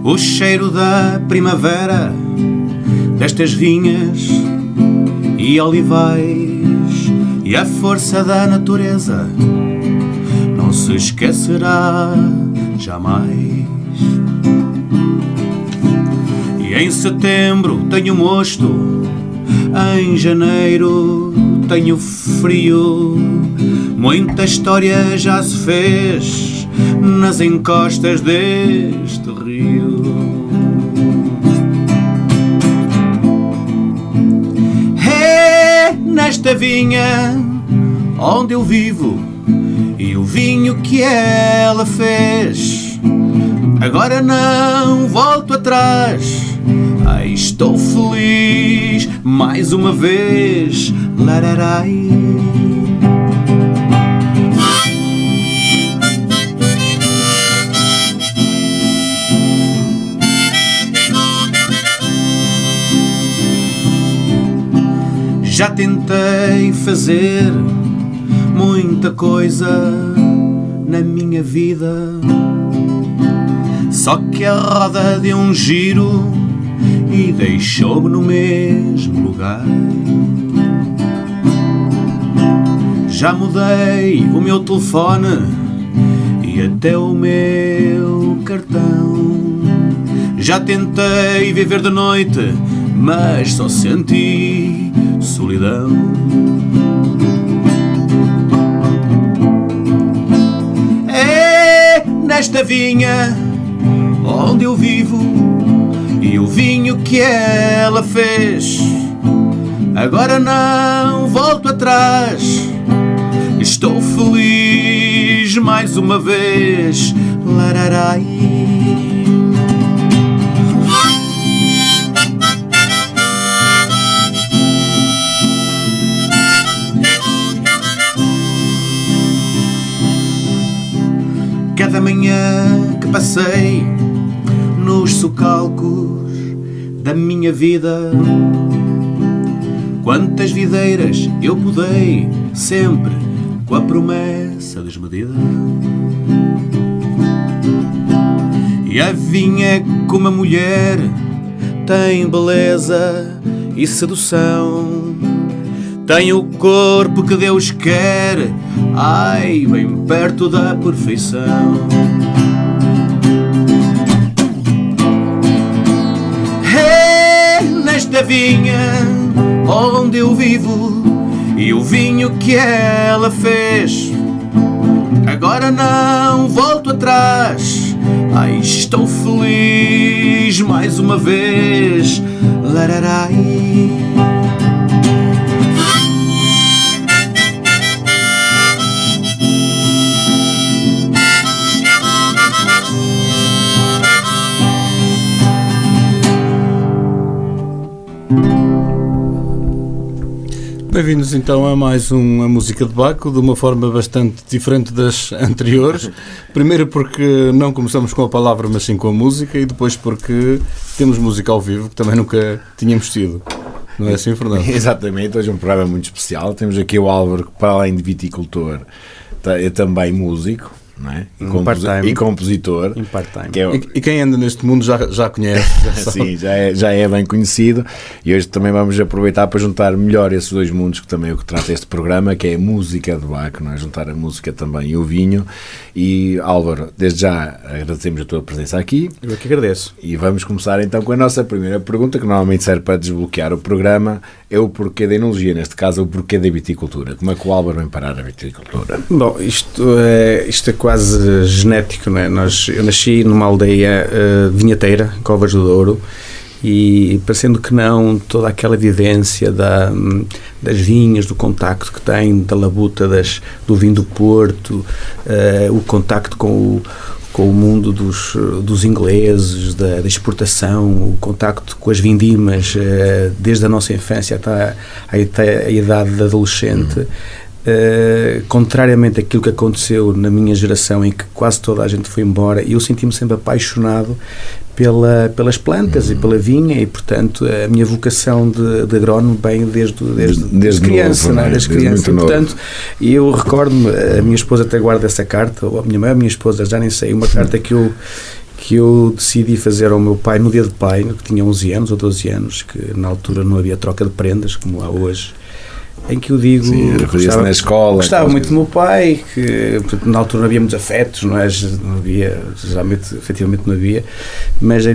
o cheiro da primavera, destas vinhas e olivais, e a força da natureza não se esquecerá jamais. E em setembro tenho mosto, em janeiro tenho frio, muita história já se fez nas encostas deste rio. É nesta vinha onde eu vivo e o vinho que ela fez, agora não volto atrás. Ai, estou feliz mais uma vez. Lararai. Já tentei fazer muita coisa na minha vida, só que a roda deu um giro e deixou-me no mesmo lugar. Já mudei o meu telefone e até o meu cartão. Já tentei viver de noite, mas só senti solidão. É nesta vinha onde eu vivo e o vinho que ela fez, agora não volto atrás. Estou feliz mais uma vez. Lararai. Cada manhã que passei nos socalcos da minha vida, quantas videiras eu podei, sempre com a promessa desmedida. E a vinha é como a mulher, tem beleza e sedução, tem o corpo que Deus quer, ai, bem perto da perfeição. Nesta vinha onde eu vivo e o vinho que ela fez, agora não volto atrás. Ai, estou feliz mais uma vez. Lararai. Bem-vindos então a mais uma música de Baco, de uma forma bastante diferente das anteriores. Primeiro porque não começamos com a palavra, mas sim com a música, e depois porque temos música ao vivo, que também nunca tínhamos tido. Não é assim, Fernando? Exatamente, hoje é um programa muito especial. Temos aqui o Álvaro, que para além de viticultor, é também músico, não é? E compositor. Em part-time. E quem anda neste mundo já conhece. Sim, já é bem conhecido. E hoje também vamos aproveitar para juntar melhor esses dois mundos, que também é o que trata este programa, que é a música de Baco, não é? Juntar a música também e o vinho. E Álvaro, desde já agradecemos a tua presença aqui. Eu que agradeço. E vamos começar então com a nossa primeira pergunta, que normalmente serve para desbloquear o programa. É o porquê da enologia, neste caso o porquê da viticultura. Como é que o Álvaro vem parar a viticultura? Bom, isto é quase genético, não é? Eu nasci numa aldeia vinheteira, Covas do Douro, e parecendo que não, toda aquela vivência das vinhas, do contacto que tem, da labuta do vinho do Porto, o contacto com o mundo dos ingleses, da exportação, o contacto com as vindimas, desde a nossa infância até a idade de adolescente. Contrariamente àquilo que aconteceu na minha geração, em que quase toda a gente foi embora, eu senti-me sempre apaixonado pelas plantas e pela vinha, e portanto a minha vocação de agrónomo vem desde criança, novo, não é? Desde criança. Portanto, eu recordo-me, a minha esposa até guarda essa carta, ou a minha mãe, a minha esposa, já nem sei, uma carta que que eu decidi fazer ao meu pai no dia de pai, que tinha 11 anos ou 12 anos, que na altura não havia troca de prendas como há hoje, em que eu digo... Sim, fazia-se na escola. Gostava muito do meu pai, que na altura não havia muitos afetos, não havia, geralmente, efetivamente não havia, mas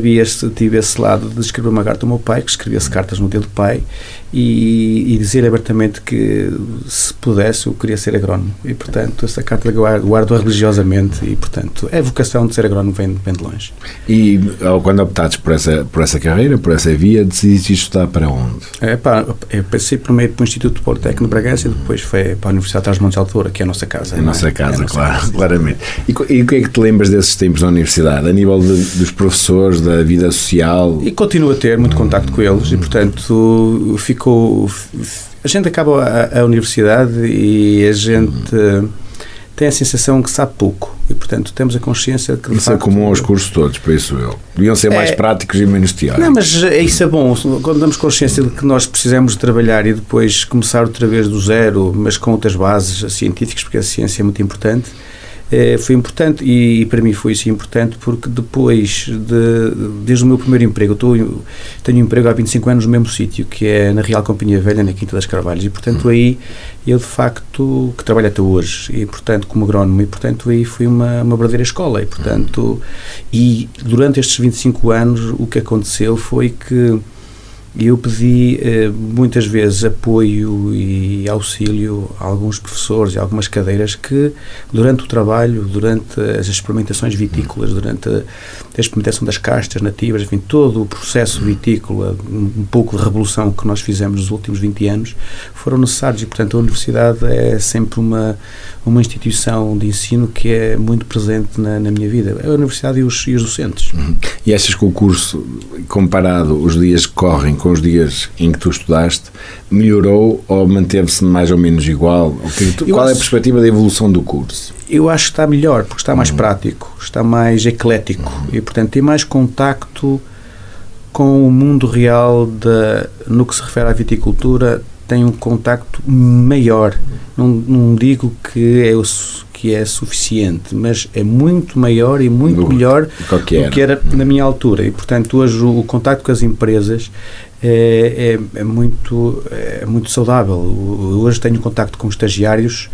tive esse lado de escrever uma carta ao meu pai, que escrevia-se cartas no dia do pai, e dizer abertamente que, se pudesse, eu queria ser agrónomo. E, portanto, essa carta guardo religiosamente e, portanto, a vocação de ser agrónomo vem de longe. E quando optaste por essa carreira, por essa via, decidiste estudar para onde? Eu passei primeiro para o Instituto Politécnico de Bragança e depois foi para a Universidade de Trás-os-Montes de Altura, que é a nossa casa. A nossa casa, claramente. E o que é que te lembras desses tempos na universidade, a nível dos professores, da vida social? E continuo a ter muito contacto com eles e, portanto, a gente acaba a universidade e a gente tem a sensação que sabe pouco e, portanto, temos a consciência de que... Isso é comum aos cursos todos, por isso deviam ser mais práticos e menos teóricos. Não, mas isso é bom, quando damos consciência de que nós precisamos de trabalhar e depois começar outra vez do zero, mas com outras bases científicas, porque a ciência é muito importante. Foi importante e para mim foi isso importante porque depois desde o meu primeiro emprego, tenho um emprego há 25 anos no mesmo sítio, que é na Real Companhia Velha, na Quinta das Carvalhos, e portanto aí eu de facto, que trabalho até hoje, e portanto como agrónomo, e portanto aí foi uma verdadeira escola, e portanto, e durante estes 25 anos o que aconteceu foi que eu pedi muitas vezes apoio e auxílio a alguns professores e a algumas cadeiras que durante o trabalho, durante as experimentações vitícolas, durante a experimentação das castas nativas, enfim, todo o processo vitícola, um pouco de revolução que nós fizemos nos últimos 20 anos, foram necessários e, portanto, a universidade é sempre uma instituição de ensino que é muito presente na minha vida, a universidade e os docentes. E achas que o curso, comparado os dias que correm com os dias em que tu estudaste, melhorou ou manteve-se mais ou menos igual? Qual é a perspectiva da evolução do curso? Eu acho que está melhor, porque está mais prático, está mais eclético e, portanto, tem mais contacto com o mundo real no que se refere à viticultura, tem um contacto maior. Não digo que é suficiente, mas é muito maior e muito melhor do que era na minha altura. E, portanto, hoje o contacto com as empresas é muito saudável. Hoje tenho contacto com estagiários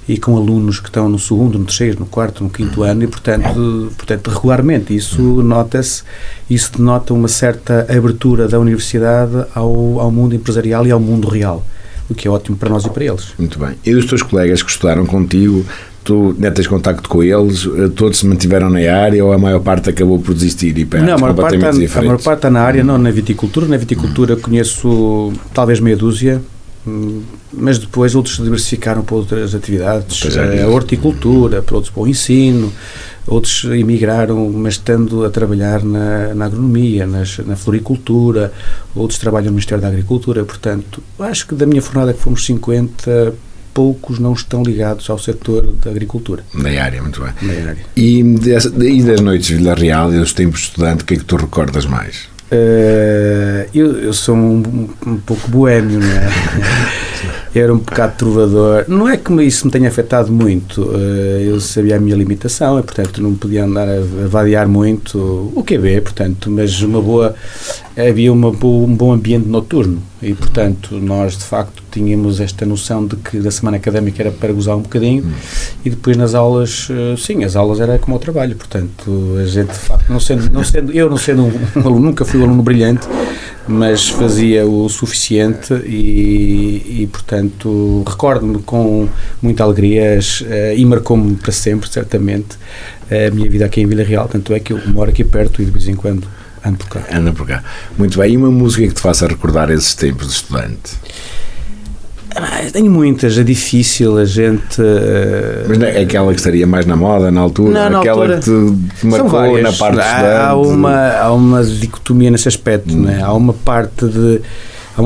e com alunos que estão no segundo, no terceiro, no quarto, no quinto ano e, portanto regularmente. Isso nota-se, isso denota uma certa abertura da universidade ao mundo empresarial e ao mundo real, o que é ótimo para nós e para eles. Muito bem. E dos teus colegas que estudaram contigo, tu ainda tens contacto com eles? Todos se mantiveram na área ou a maior parte acabou por desistir e para áreas completamente diferentes? A maior parte está na área, não na viticultura. Na viticultura conheço talvez meia dúzia, mas depois outros se diversificaram para outras atividades, a horticultura, para outros para o ensino, outros emigraram, mas estando a trabalhar na agronomia, na floricultura, outros trabalham no Ministério da Agricultura. Portanto, acho que da minha fornada que fomos 50, poucos não estão ligados ao setor da agricultura. Na área, muito bem. Na área. E das noites de Vila Real e dos tempos de estudante, o que é que tu recordas mais? Eu sou um pouco boémio, não é? Eu era um bocado trovador. Não é que isso me tenha afetado muito. Eu sabia a minha limitação e, portanto, não podia andar a vadear muito o QB, portanto, mas havia um bom ambiente noturno e, portanto, nós de facto tínhamos esta noção de que da semana académica era para gozar um bocadinho e depois nas aulas, sim, as aulas era como o trabalho, portanto, a gente de facto, não sendo um aluno, nunca fui um aluno brilhante, mas fazia o suficiente e portanto, recordo-me com muita alegria e marcou-me para sempre, certamente, a minha vida aqui em Vila Real, tanto é que eu moro aqui perto e de vez em quando ando por cá. Anda por cá. Muito bem. E uma música que te faça recordar esses tempos de estudante? Tenho muitas, é difícil a gente... Mas é aquela que estaria mais na moda na altura? Não, aquela que te marcou na parte de estudante? Há uma dicotomia nesse aspecto, não é? Há uma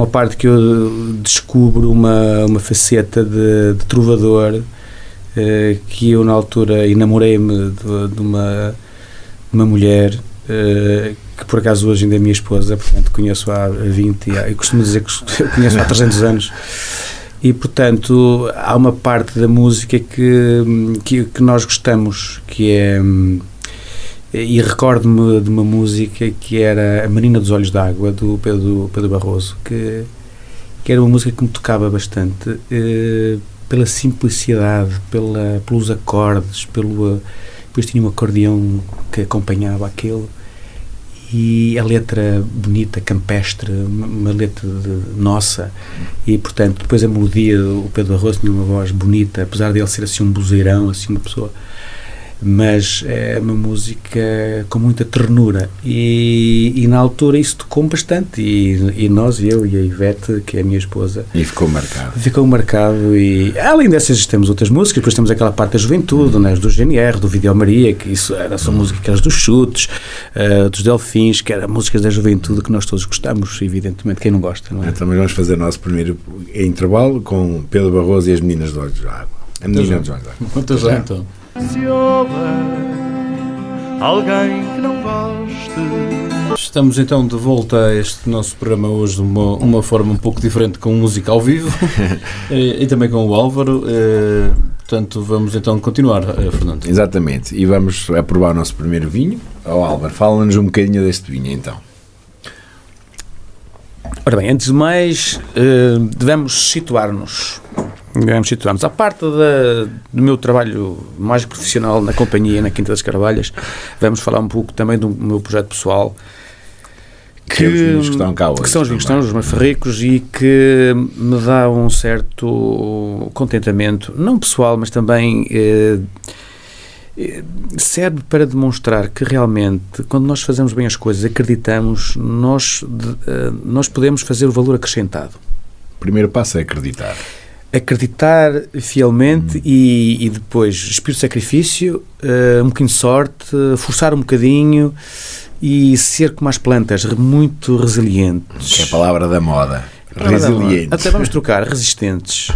parte que eu descubro uma faceta de trovador que eu na altura enamorei-me de uma mulher que por acaso hoje ainda é minha esposa, portanto conheço há 20 eu costumo dizer que conheço há 300 anos e portanto há uma parte da música que nós gostamos, que é E recordo-me de uma música que era A Menina dos Olhos d'Água, do Pedro Barroso, que era uma música que me tocava bastante, pela simplicidade, pelos acordes, depois tinha um acordeão que acompanhava aquilo, e a letra bonita, campestre, uma letra nossa, e portanto depois a melodia, o Pedro Barroso tinha uma voz bonita, apesar de ele ser assim um buzeirão, assim uma pessoa, mas é uma música com muita ternura, e na altura isso tocou-me bastante, e eu e a Ivete, que é a minha esposa, e ficou marcado. E além dessas temos outras músicas, depois temos aquela parte da juventude, né, do GNR, do Vídeo Maria, que isso são músicas dos Chutes, dos Delfins, que eram músicas da juventude que nós todos gostamos, evidentemente, quem não gosta, não é? Também vamos fazer nosso primeiro intervalo com Pedro Barroso e as Meninas de Olhos d'Água. A Menina dos Olhos d'Água. Quanto já então? Se houver alguém que não goste. Estamos então de volta a este nosso programa hoje de uma forma um pouco diferente, com música ao vivo e também com o Álvaro. Portanto, vamos então continuar, Fernando. Exatamente, e vamos aprovar o nosso primeiro vinho. Álvaro, fala-nos um bocadinho deste vinho então. Ora bem, antes de mais, devemos situar-nos. À parte do meu trabalho mais profissional na companhia, na Quinta das Carvalhas, vamos falar um pouco também do meu projeto pessoal, que os vinhos que estão cá hoje, que são os vinhos que estão, os Mafarricos, e que me dá um certo contentamento, não pessoal, mas também serve para demonstrar que realmente, quando nós fazemos bem as coisas, acreditamos, nós podemos fazer o valor acrescentado. O primeiro passo é acreditar fielmente e depois espírito de sacrifício, um bocadinho de sorte, forçar um bocadinho e ser como as plantas, muito resilientes. Que é a palavra da moda. Resilientes. Até vamos trocar, resistentes.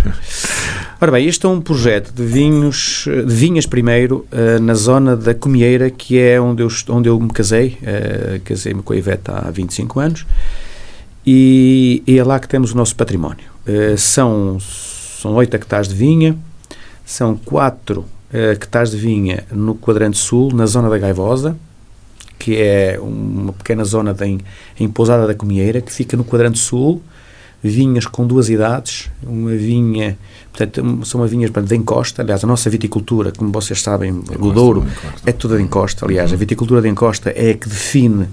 Ora bem, este é um projeto de vinhas primeiro, na zona da Comieira, que é onde eu me casei. Casei-me com a Ivete há 25 anos e é lá que temos o nosso património. São 8 hectares de vinha, são 4 hectares de vinha no quadrante sul, na zona da Gaivosa, que é uma pequena zona em Pousada da Comieira, que fica no quadrante sul, vinhas com 2 idades, uma vinha, portanto, são vinhas de encosta. Aliás, a nossa viticultura, como vocês sabem, do Douro, é toda de encosta. Aliás, a viticultura de encosta é a que define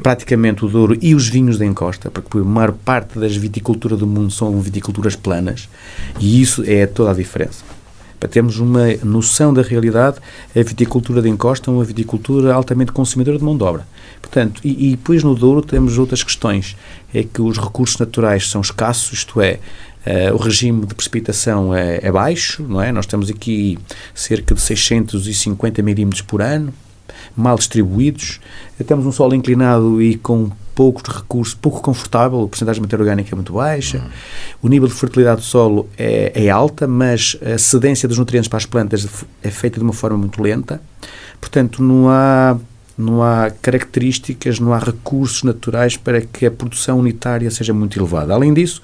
praticamente o Douro e os vinhos de encosta, porque a maior parte das viticulturas do mundo são viticulturas planas, e isso é toda a diferença. Para termos uma noção da realidade, a viticultura de encosta é uma viticultura altamente consumidora de mão de obra. Portanto, e depois no Douro temos outras questões, é que os recursos naturais são escassos, isto é, o regime de precipitação é baixo, não é? Nós temos aqui cerca de 650 milímetros por ano, mal distribuídos, temos um solo inclinado e com poucos recursos, pouco confortável, a porcentagem de matéria orgânica é muito baixa, o nível de fertilidade do solo é alta, mas a cedência dos nutrientes para as plantas é feita de uma forma muito lenta, portanto não há características, não há recursos naturais para que a produção unitária seja muito elevada. Além disso,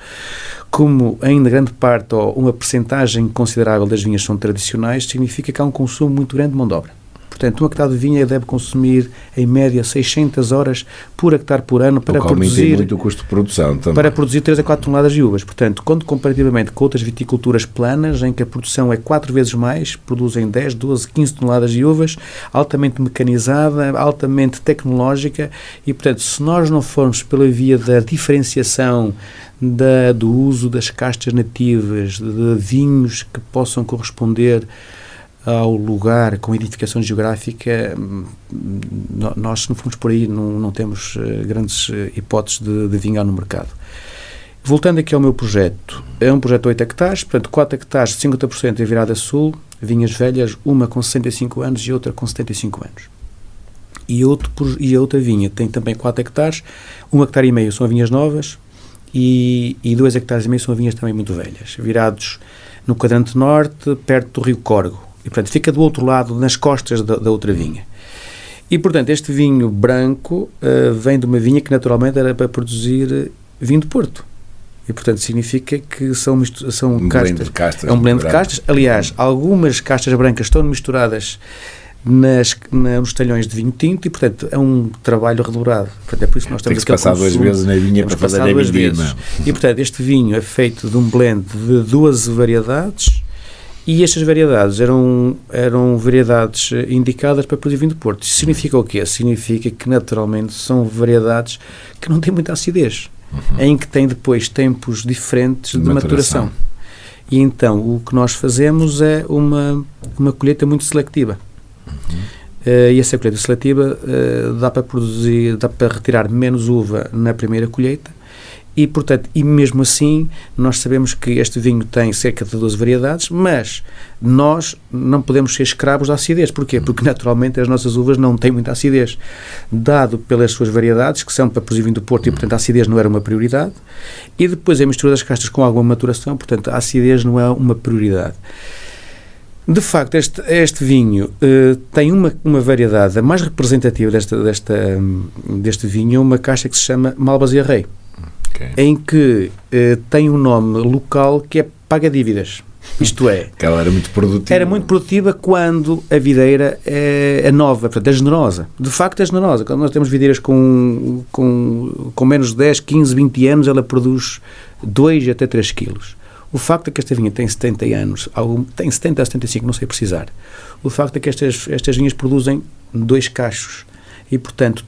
como ainda grande parte ou uma percentagem considerável das vinhas são tradicionais, significa que há um consumo muito grande de mão de obra. Portanto, um hectare de vinha deve consumir, em média, 600 horas por hectare por ano para produzir... muito o custo de produção também. Para produzir 3 a 4 toneladas de uvas. Portanto, quando comparativamente com outras viticulturas planas, em que a produção é 4 vezes mais, produzem 10, 12, 15 toneladas de uvas, altamente mecanizada, altamente tecnológica, e, portanto, se nós não formos pela via da diferenciação, do uso das castas nativas, de vinhos que possam corresponder ao lugar, com identificação geográfica, nós, se não formos por aí, não temos grandes hipóteses de vingar no mercado. Voltando aqui ao meu projeto, é um projeto de 8 hectares, portanto 4 hectares, 50% em virada sul, vinhas velhas, uma com 65 anos e outra com 75 anos. E a outra vinha tem também 4 hectares, 1 hectare e meio são vinhas novas e 2 hectares e meio são vinhas também muito velhas, virados no quadrante norte, perto do rio Corgo. E, portanto, fica do outro lado, nas costas da outra vinha. E, portanto, este vinho branco vem de uma vinha que, naturalmente, era para produzir vinho de Porto. E, portanto, significa que são castas. É um blend de castas. Aliás, algumas castas brancas estão misturadas nos talhões de vinho tinto e, portanto, é um trabalho redobrado. Portanto, é por isso que nós Tem temos que se passar 2 vezes na vinha para fazer a vindima. E, portanto, este vinho é feito de um blend de 12 variedades e estas variedades eram variedades indicadas para produzir vinho do Porto. Isso significa o quê? Significa que, naturalmente, são variedades que não têm muita acidez, em que têm depois tempos diferentes de maturação. E então, o que nós fazemos é uma colheita muito seletiva. E essa colheita seletiva dá para retirar menos uva na primeira colheita e, portanto, e mesmo assim nós sabemos que este vinho tem cerca de 12 variedades, mas nós não podemos ser escravos da acidez. Porquê? Porque naturalmente as nossas uvas não têm muita acidez, dado pelas suas variedades, que são para produzir vinho do Porto, e portanto a acidez não era uma prioridade, e depois a mistura das castas com alguma maturação, portanto a acidez não é uma prioridade. De facto, este vinho tem uma variedade. A mais representativa deste vinho é uma caixa que se chama Malvasia Rei, em que tem um nome local que é Paga Dívidas. Isto é... Que ela era muito produtiva. Era muito produtiva quando a videira é nova, portanto, é generosa. De facto, é generosa. Quando nós temos videiras com menos de 10, 15, 20 anos, ela produz 2 até 3 quilos. O facto é que esta vinha tem 70 anos, tem 70 a 75, não sei precisar. O facto é que estas vinhas produzem 2 cachos e, portanto,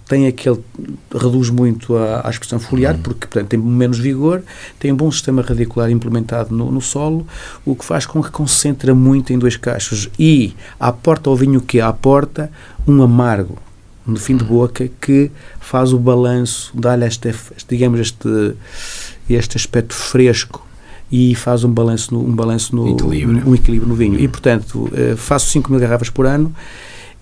reduz muito a expressão foliar, porque, portanto, tem menos vigor, tem um bom sistema radicular implementado no solo, o que faz com que concentre muito em 2 cachos e aporta ao vinho que aporta um amargo no fim de boca que faz o balanço, dá-lhe este aspecto fresco e faz um balanço no equilíbrio no vinho. E, portanto, faço 5.000 garrafas por ano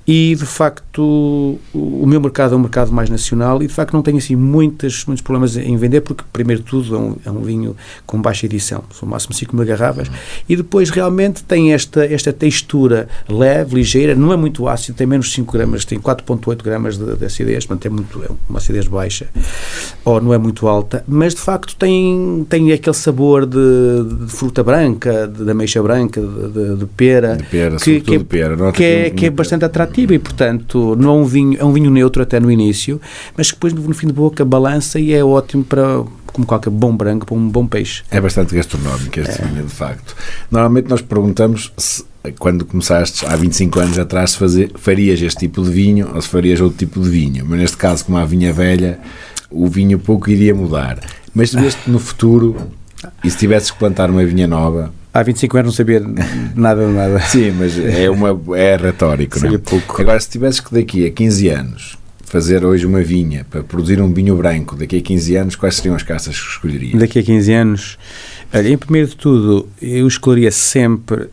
e, de facto, o meu mercado é um mercado mais nacional e, de facto, não tenho assim muitos problemas em vender, porque, primeiro de tudo, é um vinho com baixa edição, são máximo 5.000 garrafas, e depois realmente tem esta textura leve, ligeira, não é muito ácido, tem menos 5 gramas, tem 4,8 gramas de acidez, portanto é uma acidez baixa, ou não é muito alta, mas, de facto, tem aquele sabor de fruta branca, de ameixa branca, de pera, que é bastante atrativo. E, portanto, não é um vinho neutro até no início, mas que depois, no fim de boca, balança e é ótimo como qualquer bom branco, para um bom peixe. É bastante gastronómico este vinho, de facto. Normalmente nós perguntamos se, quando começaste há 25 anos atrás, se farias este tipo de vinho ou se farias outro tipo de vinho. Mas neste caso, como há vinha velha, o vinho pouco iria mudar. Mas se veste no futuro, e se tivesses que plantar uma vinha nova... Há 25 anos não sabia nada de nada. Sim, mas é retórico, não é? Pouco. Agora, se tivesses que daqui a 15 anos fazer hoje uma vinha para produzir um vinho branco, daqui a 15 anos, quais seriam as castas que escolherias? Daqui a 15 anos, olha, em primeiro de tudo, eu escolheria sempre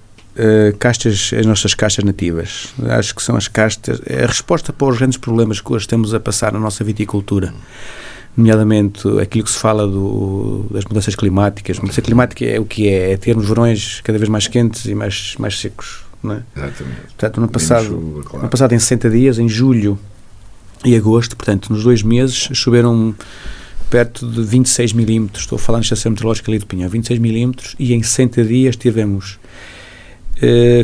as nossas castas nativas. Acho que são as castas, a resposta para os grandes problemas que hoje estamos a passar na nossa viticultura. Nomeadamente aquilo que se fala das mudanças climáticas. A mudança climática é o que é termos verões cada vez mais quentes e mais secos, não é? Exatamente. Portanto, no passado em 60 dias, em julho e agosto, portanto, nos 2 meses, choveram perto de 26 milímetros, estou a falar na estação meteorológica ali de Pinhão, 26 milímetros, e em 60 dias tivemos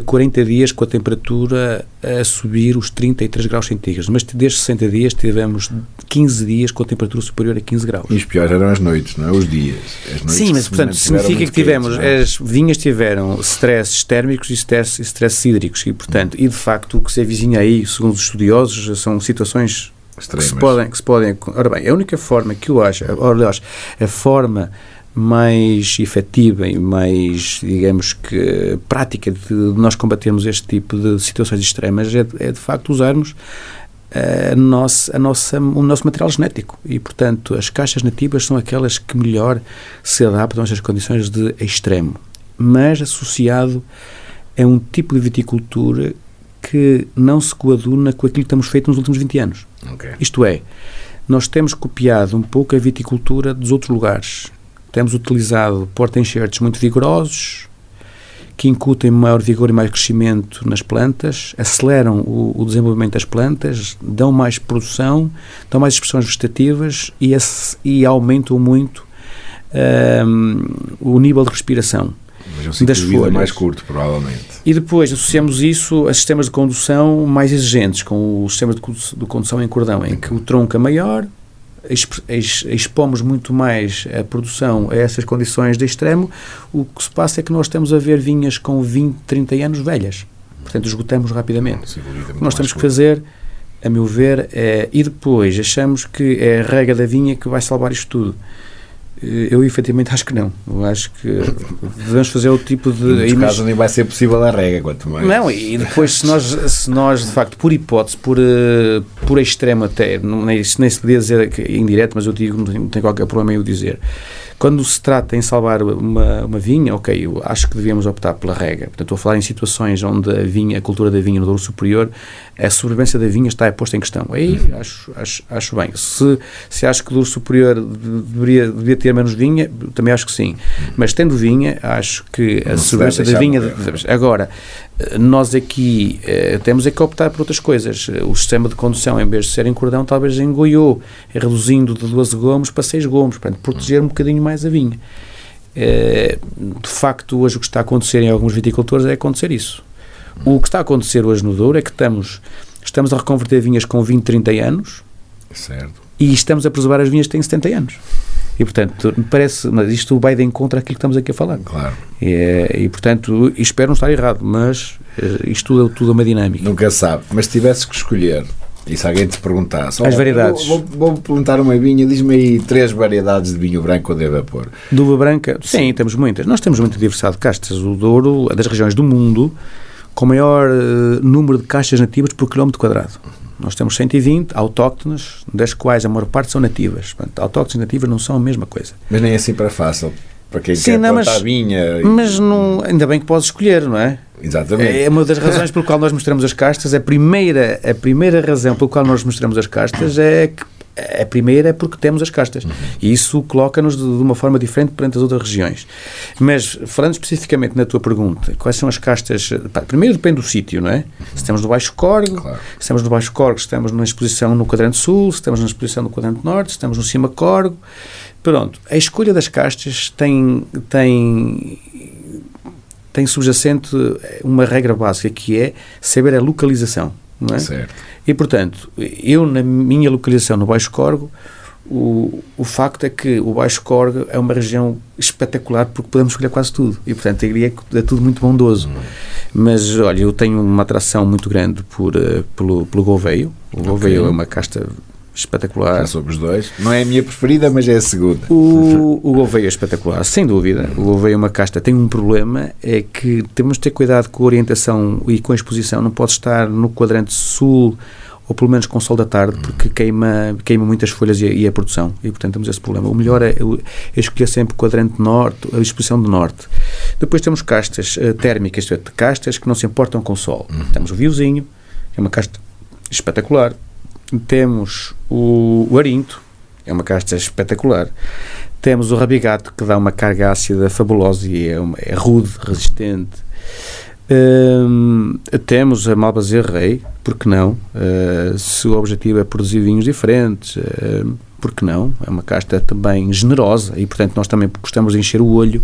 40 dias com a temperatura a subir os 33 graus centígrados, mas desde 60 dias tivemos 15 dias com a temperatura superior a 15 graus. E os piores eram as noites, não é? Os dias. As noites. Sim, mas portanto significa que tivemos, as vinhas tiveram stresses térmicos e stresses hídricos e, portanto, e de facto o que se avizinha aí, segundo os estudiosos, são situações extremas que se podem... Ora bem, a única forma que eu acho, aliás, a forma mais efetiva e mais, digamos que, prática de nós combatermos este tipo de situações extremas é de facto usarmos o nosso material genético e, portanto, as caixas nativas são aquelas que melhor se adaptam a estas condições de extremo, mas associado a um tipo de viticultura que não se coaduna com aquilo que temos feito nos últimos 20 anos. Okay. Isto é, nós temos copiado um pouco a viticultura dos outros lugares. Temos utilizado porta-enxertos muito vigorosos, que incutem maior vigor e mais crescimento nas plantas, aceleram o desenvolvimento das plantas, dão mais produção, dão mais expressões vegetativas e aumentam muito o nível de respiração. Mas um ciclo de vida mais curto, provavelmente. E depois associamos isso a sistemas de condução mais exigentes, com o sistema de condução em cordão, em que o tronco é maior, expomos muito mais a produção a essas condições de extremo. O que se passa é que nós estamos a ver vinhas com 20, 30 anos velhas. Portanto, esgotamos rapidamente. O que nós temos que fazer, a meu ver, e depois achamos que é a rega da vinha que vai salvar isto tudo. Eu efetivamente acho que não. Eu acho que devemos fazer outro tipo de... Em caso nem vai ser possível a rega, quanto mais. Não, e depois se nós de facto, por hipótese, por extremo até, nem se podia dizer indireto, mas eu digo, não tem qualquer problema em eu dizer. Quando se trata em salvar uma vinha, ok, eu acho que devíamos optar pela rega. Portanto, estou a falar em situações onde a cultura da vinha no Douro Superior, a sobrevivência da vinha está posta em questão. Aí acho bem. Se acho que o Douro Superior deveria ter menos vinha, também acho que sim. Mas tendo vinha, acho que a sobrevivência da vinha... Agora, nós aqui temos é que optar por outras coisas. O sistema de condução, em vez de ser em cordão, talvez engoiou, reduzindo de 12 gomos para 6 gomos, para proteger um bocadinho mais a vinha. De facto, hoje o que está a acontecer em alguns viticultores é acontecer isso. O que está a acontecer hoje no Douro é que estamos a reconverter vinhas com 20, 30 anos, certo, e estamos a preservar as vinhas que têm 70 anos. E, portanto, me parece, mas isto vai de encontro àquilo que estamos aqui a falar. Claro. E portanto, espero não estar errado, mas isto tudo é uma dinâmica. Nunca sabe. Mas se tivesse que escolher, e se alguém te perguntasse... As variedades. Vou plantar uma vinha, diz-me aí 3 variedades de vinho branco eu devo pôr. De uva branca? Sim, temos muitas. Nós temos muita diversidade de castas. O Douro é das regiões do mundo com maior número de castas nativas por quilómetro quadrado. Nós temos 120 autóctones, das quais a maior parte são nativas. Portanto, autóctones e nativas não são a mesma coisa. Mas nem assim para fácil. Para quem quer plantar vinha... Mas não, ainda bem que podes escolher, não é? Exatamente. É uma das razões pelo qual nós mostramos as castas. A primeira razão pelo qual nós mostramos as castas é que a primeira é porque temos as castas. E isso coloca-nos de uma forma diferente perante as outras regiões. Mas, falando especificamente na tua pergunta, quais são as castas... Primeiro depende do sítio, não é? Se estamos no Baixo Corgo, claro. Se estamos no Baixo Corgo, estamos numa exposição no quadrante sul, se estamos na exposição no quadrante norte, se estamos no Cima Corgo. Pronto. A escolha das castas tem subjacente uma regra básica, que é saber a localização, não é? Certo. E, portanto, eu, na minha localização no Baixo Corgo, o facto é que o Baixo Corgo é uma região espetacular porque podemos escolher quase tudo. E, portanto, eu diria que é tudo muito bondoso. Mas, olha, eu tenho uma atração muito grande pelo Gouveio. O Gouveio é uma casta espetacular. Já sobre os dois. Não é a minha preferida, mas é a segunda. O Gouveio é espetacular, sem dúvida. O Gouveio é uma casta. Tem um problema, é que temos de ter cuidado com a orientação e com a exposição. Não pode estar no quadrante sul, ou pelo menos com o sol da tarde, porque queima muitas folhas e a produção. E, portanto, temos esse problema. O melhor é escolher sempre o quadrante norte, a exposição do norte. Depois temos castas térmicas, isto é, castas que não se importam com o sol. Temos o Viozinho, que é uma casta espetacular. Temos o Arinto, é uma casta espetacular. Temos o Rabigato, que dá uma carga ácida fabulosa e é rude, resistente. Temos a Malvasia Rei, porque não? Se o objetivo é produzir vinhos diferentes, porque não? É uma casta também generosa e, portanto, nós também gostamos de encher o olho.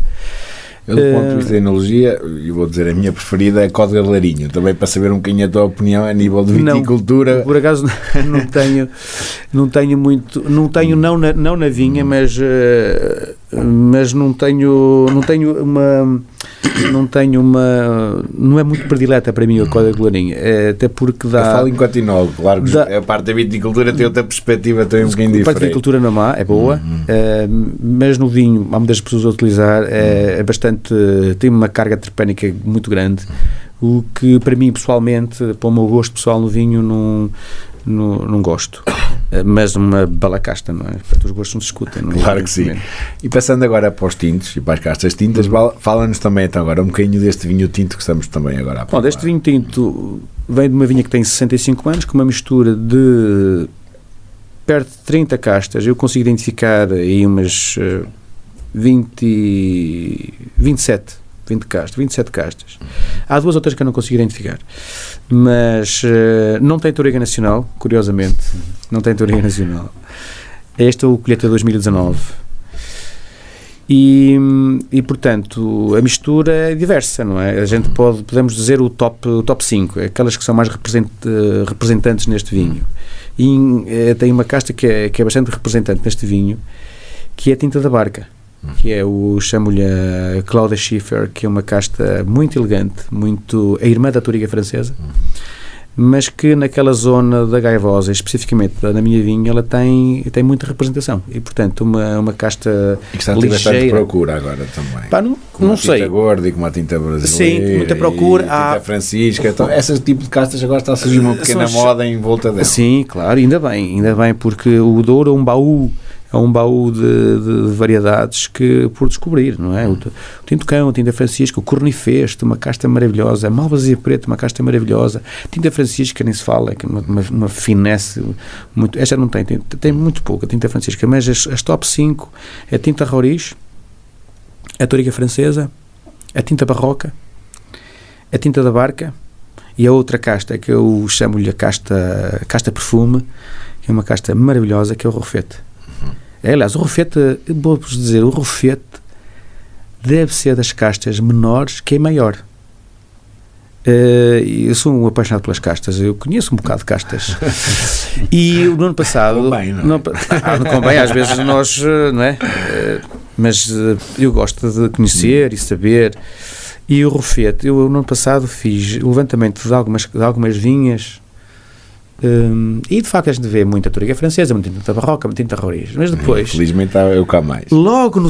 Eu, do ponto de vista da enologia, eu vou dizer, a minha preferida é Código de Larinho, também para saber um bocadinho a tua opinião a nível de viticultura. Não, por acaso não tenho muito, não na vinha, mas não é muito predileta para mim o Código de Larinho, até porque dá... Eu falo em continuo, claro que a parte da viticultura tem outra perspectiva, tem um bocadinho diferente. A parte da viticultura não é boa, mas no vinho há muitas pessoas a utilizar, é bastante, tem uma carga terpénica muito grande, o que para mim pessoalmente, para o meu gosto pessoal no vinho, não gosto. Mas uma bela casta, não é? Portanto, os gostos não se discutem. Claro que sim. E passando agora para os tintos e para as castas tintas, fala-nos também então agora um bocadinho deste vinho tinto que estamos também agora a provar. Este vinho tinto vem de uma vinha que tem 65 anos, com uma mistura de perto de 30 castas. Eu consigo identificar aí umas 27 castas. Há 2 ou 3 que eu não consigo identificar. Mas não tem Touriga Nacional, curiosamente. Não tem Touriga Nacional. Este é o Colheita 2019. E portanto, a mistura é diversa, não é? A gente podemos dizer o top 5, aquelas que são mais representantes neste vinho. E tem uma casta que é bastante representante neste vinho, que é a tinta da barca, que é chamo-lhe a Claudia Schiffer, que é uma casta muito elegante, a irmã da Touriga francesa, mas que naquela zona da Gaivosa, especificamente na minha vinha, ela tem muita representação e, portanto, uma casta e que está a ter bastante procura agora também. Pá, não sei. Tinta gorda e como a tinta brasileira. Sim, muita procura. Tinta francisca. Então, esse tipo de castas agora está a surgir uma pequena moda em volta dela. Sim, claro, ainda bem, porque o Douro é um baú de variedades por descobrir, não é? O Tinto Cão, a Tinta Francisca, o Cornifeste, uma casta maravilhosa, a Malvasia Preta, uma casta maravilhosa, a Tinta Francisca nem se fala, que uma finesse muito, esta não tem muito pouco, a Tinta Francisca, mas as top 5 é a Tinta Roriz, a Touriga Francesa, a Tinta Barroca, a Tinta da Barca e a outra casta, que eu chamo-lhe a casta Perfume, que é uma casta maravilhosa, que é o Rofete. Aliás, o Rofete, vou-vos dizer, o Rofete deve ser das castas menores que é maior. Eu sou um apaixonado pelas castas, eu conheço um bocado de castas. E no ano passado... Convém, não convém, às vezes nós, não é? Mas eu gosto de conhecer e saber. E o Rofete, eu no ano passado fiz o levantamento de algumas vinhas. E de facto a gente vê muita Touriga francesa, muita Tinta Barroca, muita Tinta Roriz, mas depois felizmente é o que há mais. Logo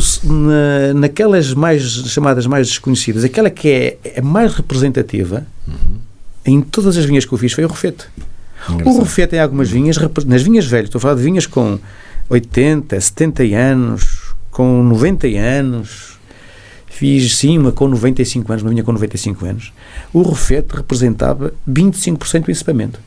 naquelas chamadas mais desconhecidas, aquela que é mais representativa em todas as vinhas que eu fiz foi o Rofete. O Rofete tem algumas vinhas, nas vinhas velhas, estou a falar de vinhas com 80, 70 anos, com 90 anos, fiz sim uma com 95 anos, uma vinha com 95 anos, o Rofete representava 25% do encipamento.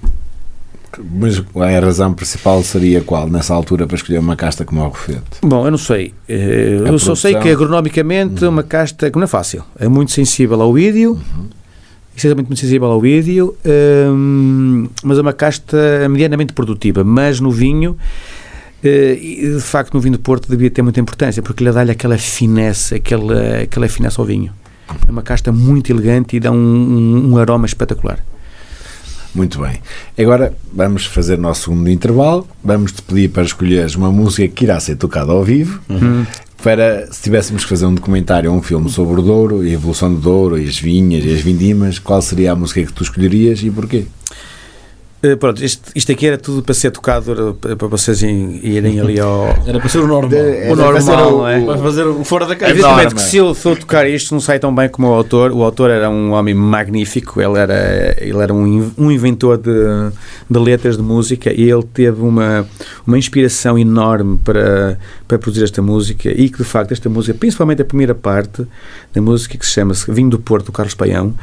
Mas a razão principal seria qual, nessa altura, para escolher uma casta como o Rofete? Bom, eu não sei. Eu só sei que agronomicamente uma casta que não é fácil. É muito sensível ao ídio, extremamente muito sensível ao ídio, mas é uma casta medianamente produtiva. Mas no vinho, de facto, no vinho do Porto devia ter muita importância, porque ele dá-lhe aquela finesse, aquela finesse ao vinho. É uma casta muito elegante e dá um aroma espetacular. Muito bem. Agora vamos fazer o nosso segundo intervalo. Vamos-te pedir para escolheres uma música que irá ser tocada ao vivo. Para, se tivéssemos que fazer um documentário ou um filme sobre o Douro, a evolução do Douro, e as vinhas e as vindimas, qual seria a música que tu escolherias e porquê? Pronto, isto aqui era tudo para ser tocado, para vocês irem ali ao... Era para ser o normal. O normal, não é? Para fazer o fora da caixa. Evidentemente que se eu for tocar isto não sai tão bem como o autor era um homem magnífico, ele era um inventor de letras de música e ele teve uma inspiração enorme para produzir esta música e que de facto esta música, principalmente a primeira parte da música que se chama Vinho do Porto, do Carlos Paião,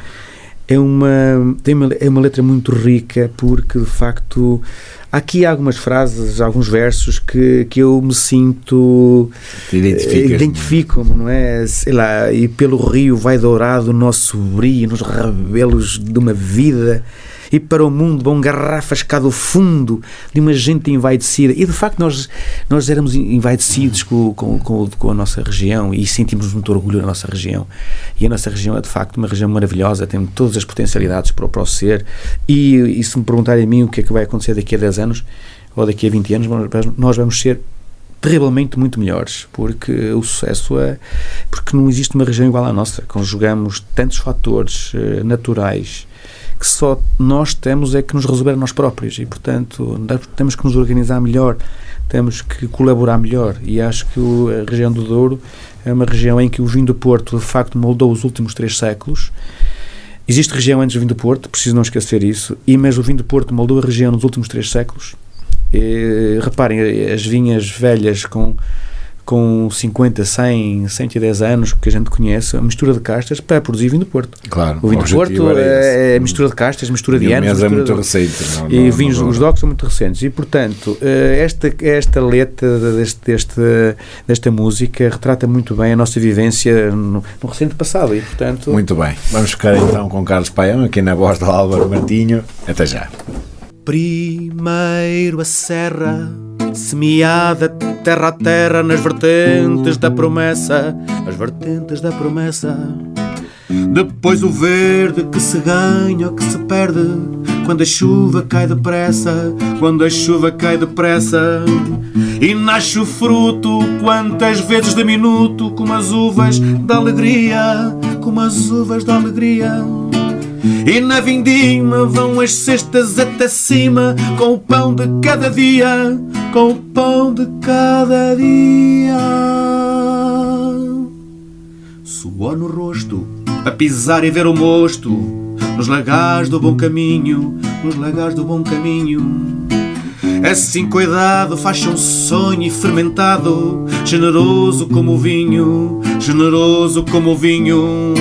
é uma letra muito rica porque de facto há aqui algumas frases, alguns versos que eu me sinto identifico-me, não é? Sei lá, e pelo rio vai dourado o nosso brilho nos rebelos de uma vida e para o mundo vão garrafas cá do fundo de uma gente envaidecida e de facto nós éramos envaidecidos com a nossa região e sentimos muito orgulho da nossa região e a nossa região é de facto uma região maravilhosa, tem todas as potencialidades para o ser e se me perguntarem a mim o que é que vai acontecer daqui a 10 anos ou daqui a 20 anos nós vamos ser terrivelmente muito melhores, porque o sucesso porque não existe uma região igual à nossa, conjugamos tantos fatores naturais que só nós temos é que nos resolver a nós próprios e, portanto, temos que nos organizar melhor, temos que colaborar melhor e acho que a região do Douro é uma região em que o vinho do Porto, de facto, moldou os últimos 3 séculos. Existe região antes do vinho do Porto, preciso não esquecer isso, mas o vinho do Porto moldou a região nos últimos 3 séculos. E, reparem, as vinhas velhas com 50, 100, 110 anos que a gente conhece, a mistura de castas para produzir vinho do Porto. Claro, o vinho do Porto é mistura de castas, mistura de anos. É muito recente. E vinhos, os DOCs são muito recentes. E, portanto, esta letra desta música retrata muito bem a nossa vivência no recente passado. E, portanto... Muito bem. Vamos ficar então com Carlos Paião, aqui na voz do Álvaro Martinho. Até já. Primeiro a serra, semeada terra a terra nas vertentes da promessa, as vertentes da promessa. Depois o verde que se ganha ou que se perde quando a chuva cai depressa, quando a chuva cai depressa. E nasce o fruto quantas vezes de minuto, como as uvas da alegria, como as uvas da alegria. E na vindima vão as cestas até cima, com o pão de cada dia, com o pão de cada dia. Suor no rosto, a pisar e ver o mosto, nos lagares do bom caminho, nos lagares do bom caminho. Assim cuidado, faz um sonho fermentado, generoso como o vinho, generoso como o vinho.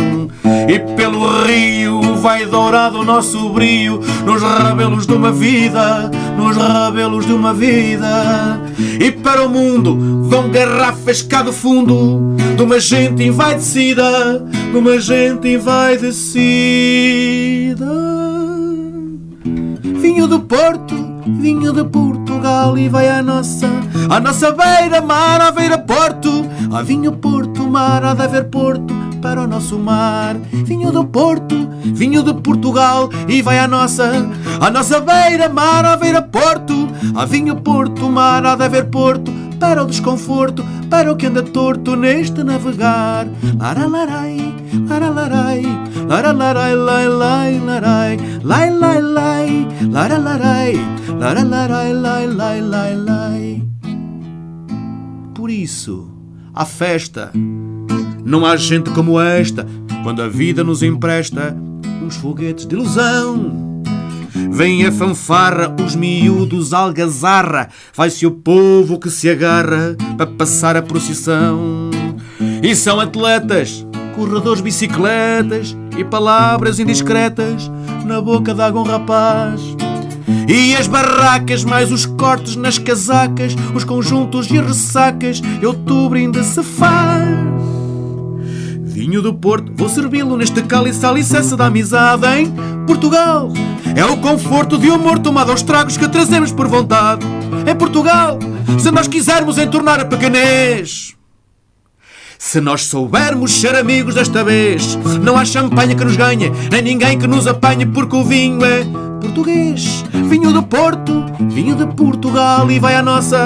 E pelo rio vai dourado o nosso brio, nos rabelos de uma vida, nos rabelos de uma vida. E para o mundo vão garrafas cá do fundo, de uma gente envaidecida, de uma gente envaidecida. Vinho do Porto, vinho de Portugal, e vai à nossa beira-mar, à beira-porto. Há vinho Porto, mar, há de haver porto para o nosso mar. Vinho do Porto, vinho de Portugal, e vai à nossa beira-mar, à beira-porto. Há vinho Porto, mar, há de haver porto para o desconforto, para o que anda torto neste navegar. Laralarai, laralarai, laralarai, lai, lai, larai, lai, lai, lai, laralarai, laralarai, lai, lai, lai, lai. Por isso, há festa. Não há gente como esta, quando a vida nos empresta uns foguetes de ilusão. Vem a fanfarra, os miúdos algazarra, vai-se o povo que se agarra para passar a procissão. E são atletas, corredores, bicicletas e palavras indiscretas na boca de algum rapaz. E as barracas, mais os cortes nas casacas, os conjuntos e as ressacas, outubro ainda se faz. Vinho do Porto, vou servi-lo neste cálice, alicerce da amizade em Portugal. É o conforto de um amor tomado aos tragos que trazemos por vontade. Em Portugal, se nós quisermos entornar a pequenez, se nós soubermos ser amigos desta vez, não há champanhe que nos ganhe, nem ninguém que nos apanhe, porque o vinho é português. Vinho do Porto, vinho de Portugal, e vai à nossa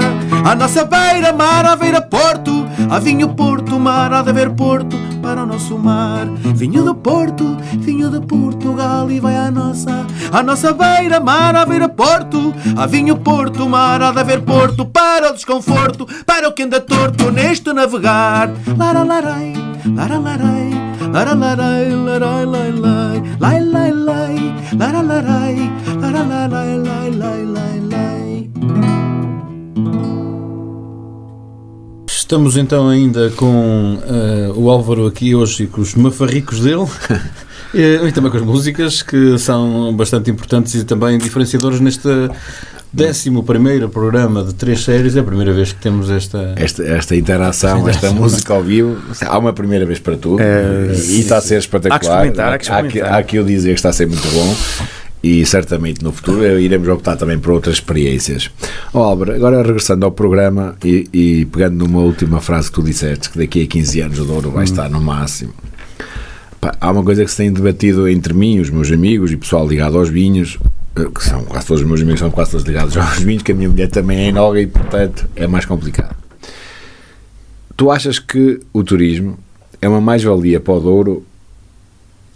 beira-mar, à beira-porto. Há vinho Porto, mar, há de haver porto para o nosso mar. Vinho do Porto, vinho de Portugal, e vai à nossa beira-mar, à beira-porto. Há vinho Porto, mar, há de haver porto para o desconforto, para o que anda torto neste navegar. Laralarai, laralarai, laralarai, larai, lai, lai, lai, lai, lai, laralarai, laralarai, lai, lai, lai, lai. Estamos então ainda com o Álvaro aqui hoje e com os mafarricos dele e também com as músicas que são bastante importantes e também diferenciadores neste 11º programa de 3 séries. É a primeira vez que temos esta interação, esta música ao vivo. Há uma primeira vez para tudo e está a ser espetacular. Há que eu dizer que está a ser muito bom. E certamente no futuro iremos optar também por outras experiências. Álvaro, agora regressando ao programa e pegando numa última frase que tu disseste, que daqui a 15 anos o Douro vai estar no máximo. Há uma coisa que se tem debatido entre mim, os meus amigos e pessoal ligado aos vinhos, que são quase todos os meus amigos, são quase todos ligados aos vinhos, que a minha mulher também é enóloga e portanto é mais complicado. Tu achas que o turismo é uma mais-valia para o Douro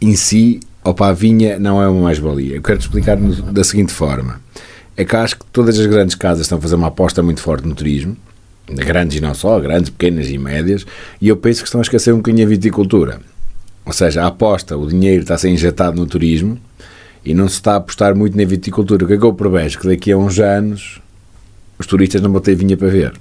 em si, ou para a vinha não é uma mais-valia? Eu quero-te explicar da seguinte forma. É que acho que todas as grandes casas estão a fazer uma aposta muito forte no turismo, grandes e não só, grandes, pequenas e médias, e eu penso que estão a esquecer um bocadinho a viticultura. Ou seja, a aposta, o dinheiro está a ser injetado no turismo e não se está a apostar muito na viticultura. O que é que eu prevejo? Que daqui a uns anos os turistas não vão ter vinha para ver.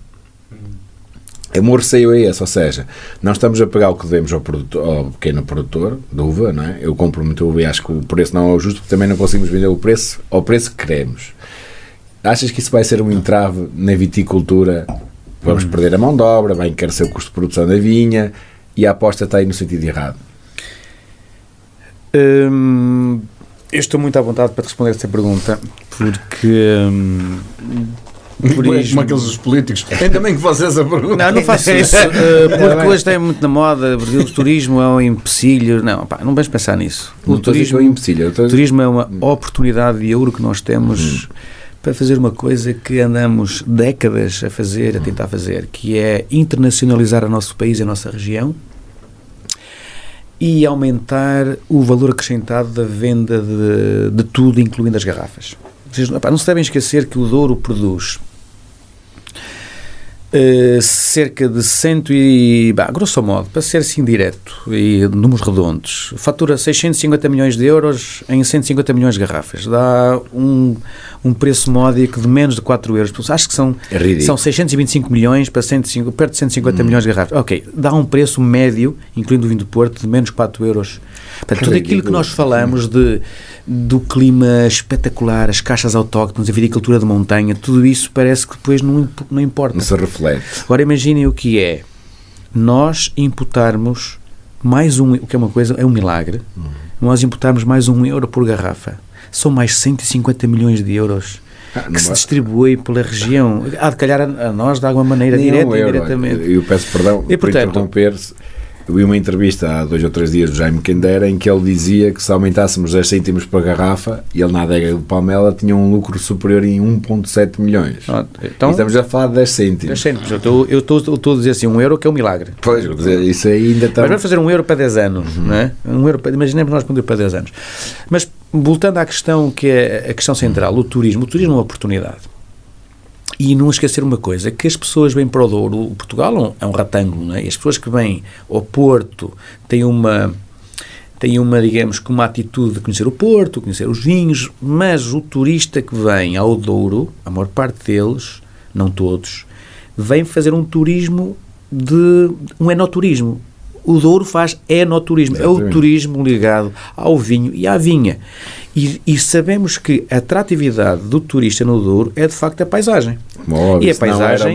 O meu receio é esse, ou seja, nós estamos a pagar o que devemos ao pequeno produtor de uva, não é? Eu compro muita uva e acho que o preço não é o justo, porque também não conseguimos vender o preço ao preço que queremos. Achas que isso vai ser um entrave na viticultura? Vamos perder a mão de obra, vai encarecer o custo de produção da vinha e a aposta está aí no sentido errado? Eu estou muito à vontade para te responder esta pergunta, porque Como aqueles dos políticos. Ainda bem que vocês a pergunta. Não faço isso, porque hoje está muito na moda, porque o turismo é um empecilho. Não, pá, não vais pensar nisso. O turismo é uma oportunidade de ouro que nós temos para fazer uma coisa que andamos décadas a fazer, a tentar fazer, que é internacionalizar o nosso país e a nossa região e aumentar o valor acrescentado da venda de tudo, incluindo as garrafas. Vocês, não se devem esquecer que o Douro produz cerca de grosso modo, para ser assim direto e números redondos, fatura 650 milhões de euros em 150 milhões de garrafas. Dá um preço módico de menos de 4 euros. Acho que são 625 milhões para perto de 150 milhões de garrafas. Ok, dá um preço médio, incluindo o vinho do Porto, de menos 4 euros. Portanto, tudo aquilo que nós falamos do clima espetacular, as caixas autóctones, a viticultura de montanha, tudo isso parece que depois não importa. Não se reflete. Agora imaginem o que é nós imputarmos o que é uma coisa, é um milagre, nós imputarmos mais €1 por garrafa. São mais 150 milhões de euros que se distribui pela região. Há de calhar a nós de alguma maneira, direta e indiretamente. Eu peço perdão por interromper-se. Eu vi uma entrevista há 2 ou 3 dias do Jaime Quendera em que ele dizia que se aumentássemos 10 cêntimos para a garrafa, ele na adega de Palmela tinha um lucro superior em 1,7 milhões. Então, e estamos a falar de 10 cêntimos. 10 cêntimos. Eu estou a dizer assim, €1 que é um milagre. Pois, isso aí ainda está... Mas vamos fazer €1 para 10 anos, não é? Imaginemos nós poder para 10 anos. Mas, voltando à questão que é a questão central, o turismo é uma oportunidade. E não esquecer uma coisa, que as pessoas vêm para o Douro, o Portugal é um retângulo, não é? E as pessoas que vêm ao Porto têm uma, digamos, que uma atitude de conhecer o Porto, conhecer os vinhos, mas o turista que vem ao Douro, a maior parte deles, não todos, vem fazer um turismo um enoturismo. O Douro faz enoturismo, é o turismo ligado ao vinho e à vinha. E sabemos que a atratividade do turista no Douro é de facto a paisagem. Óbvio, e a paisagem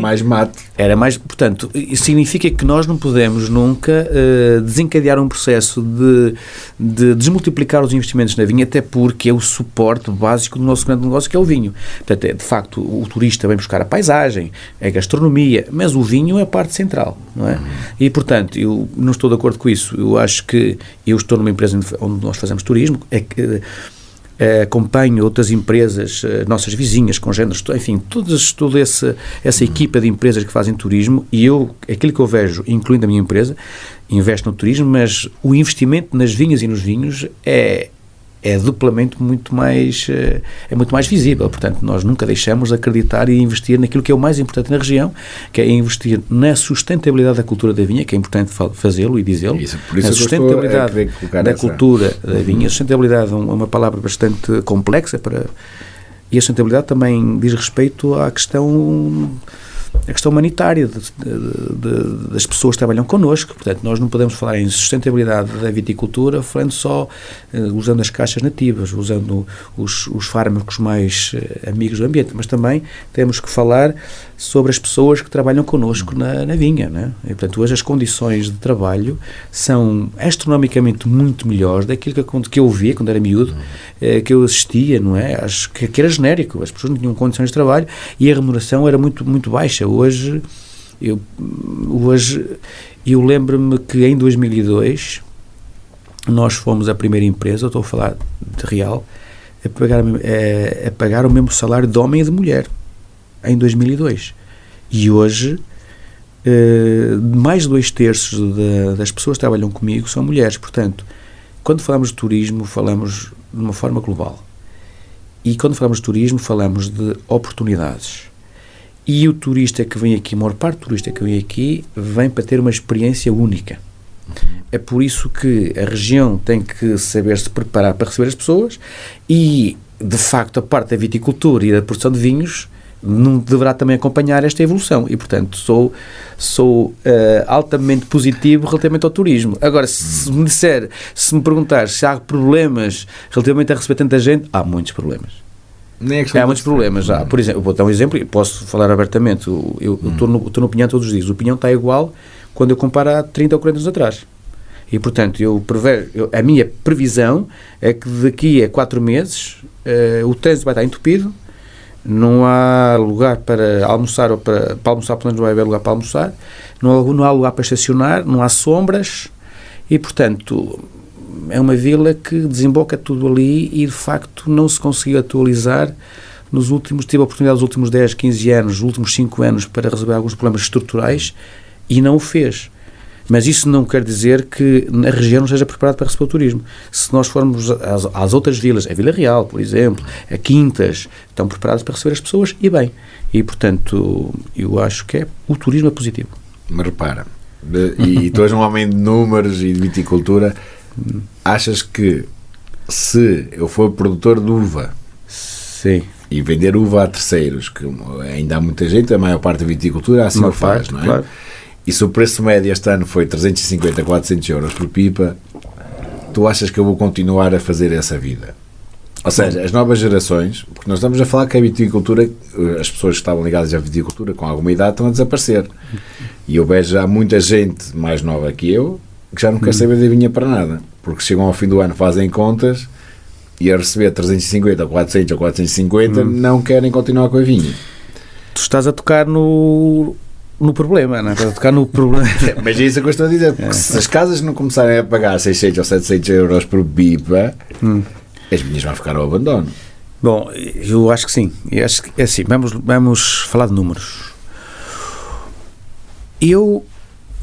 era mais mate. Portanto, isso significa que nós não podemos nunca desencadear um processo de desmultiplicar os investimentos na vinha, até porque é o suporte básico do nosso grande negócio, que é o vinho. Portanto, de facto, o turista vem buscar a paisagem, a gastronomia, mas o vinho é a parte central, não é? E, portanto, eu não estou de acordo com isso. Eu acho que eu estou numa empresa onde nós fazemos turismo, acompanho outras empresas, nossas vizinhas, congêneres, enfim, toda essa equipa de empresas que fazem turismo, e aquilo que eu vejo, incluindo a minha empresa, investo no turismo, mas o investimento nas vinhas e nos vinhos é duplamente muito mais visível. Portanto, nós nunca deixamos de acreditar e investir naquilo que é o mais importante na região, que é investir na sustentabilidade da cultura da vinha, que é importante fazê-lo e dizê-lo. Na sustentabilidade da cultura da vinha. A sustentabilidade é uma palavra bastante complexa e a sustentabilidade também diz respeito à questão humanitária das pessoas que trabalham connosco. Portanto, nós não podemos falar em sustentabilidade da viticultura falando só usando as caixas nativas, usando os fármacos mais amigos do ambiente, mas também temos que falar sobre as pessoas que trabalham connosco na vinha, não é? E, portanto, hoje as condições de trabalho são astronomicamente muito melhores daquilo que eu via quando era miúdo, que eu assistia, não é? Acho que era genérico, as pessoas não tinham condições de trabalho e a remuneração era muito, muito baixa. Hoje eu lembro-me que em 2002 nós fomos a primeira empresa, eu estou a falar de real, a pagar o mesmo salário de homem e de mulher em 2002. E hoje mais de 2/3 das pessoas que trabalham comigo são mulheres. Portanto, quando falamos de turismo, falamos de uma forma global. E quando falamos de turismo, falamos de oportunidades. E o turista que vem aqui, a maior parte do turista que vem aqui, vem para ter uma experiência única. É por isso que a região tem que saber se preparar para receber as pessoas e, de facto, a parte da viticultura e da produção de vinhos não deverá também acompanhar esta evolução. E, portanto, sou altamente positivo relativamente ao turismo. Agora, se me perguntar se há problemas relativamente a receber tanta gente, há muitos problemas. Há muitos problemas já. Por exemplo, vou dar um exemplo e posso falar abertamente. Eu estou no Pinhão todos os dias. O Pinhão está igual quando eu comparo há 30 ou 40 anos atrás. E, portanto, a minha previsão é que daqui a 4 meses o trânsito vai estar entupido, não há lugar para almoçar, ou para almoçar, pelo menos não vai haver lugar para almoçar, não há lugar para estacionar, não há sombras, e, portanto, é uma vila que desemboca tudo ali e, de facto, não se conseguiu atualizar tive a oportunidade nos últimos 10, 15 anos, nos últimos 5 anos, para resolver alguns problemas estruturais e não o fez. Mas isso não quer dizer que a região não esteja preparada para receber o turismo. Se nós formos às outras vilas, a Vila Real, por exemplo, a Quintas, estão preparadas para receber as pessoas e bem. E, portanto, eu acho que o turismo é positivo. Mas repara, e tu és um homem de números e de viticultura, achas que se eu for produtor de uva, sim, e vender uva a terceiros, que ainda há muita gente, a maior parte da viticultura assim o faz, não é? Claro. E se o preço médio este ano foi 350 a 400 euros por pipa, tu achas que eu vou continuar a fazer essa vida? Ou seja, as novas gerações, porque nós estamos a falar que a viticultura, as pessoas que estavam ligadas à viticultura com alguma idade estão a desaparecer. E eu vejo já muita gente mais nova que eu que já não quer saber da vinha para nada, porque chegam ao fim do ano, fazem contas e a receber 350 ou 400 ou 450 não querem continuar com a vinha. Tu estás a tocar no problema, não é? Estás a tocar no problema. Mas é isso que eu estou a dizer, porque se as casas não começarem a pagar 600 ou 700 euros por pipa, as vinhas vão ficar ao abandono. Bom, eu acho que sim. Eu acho que é assim, vamos falar de números.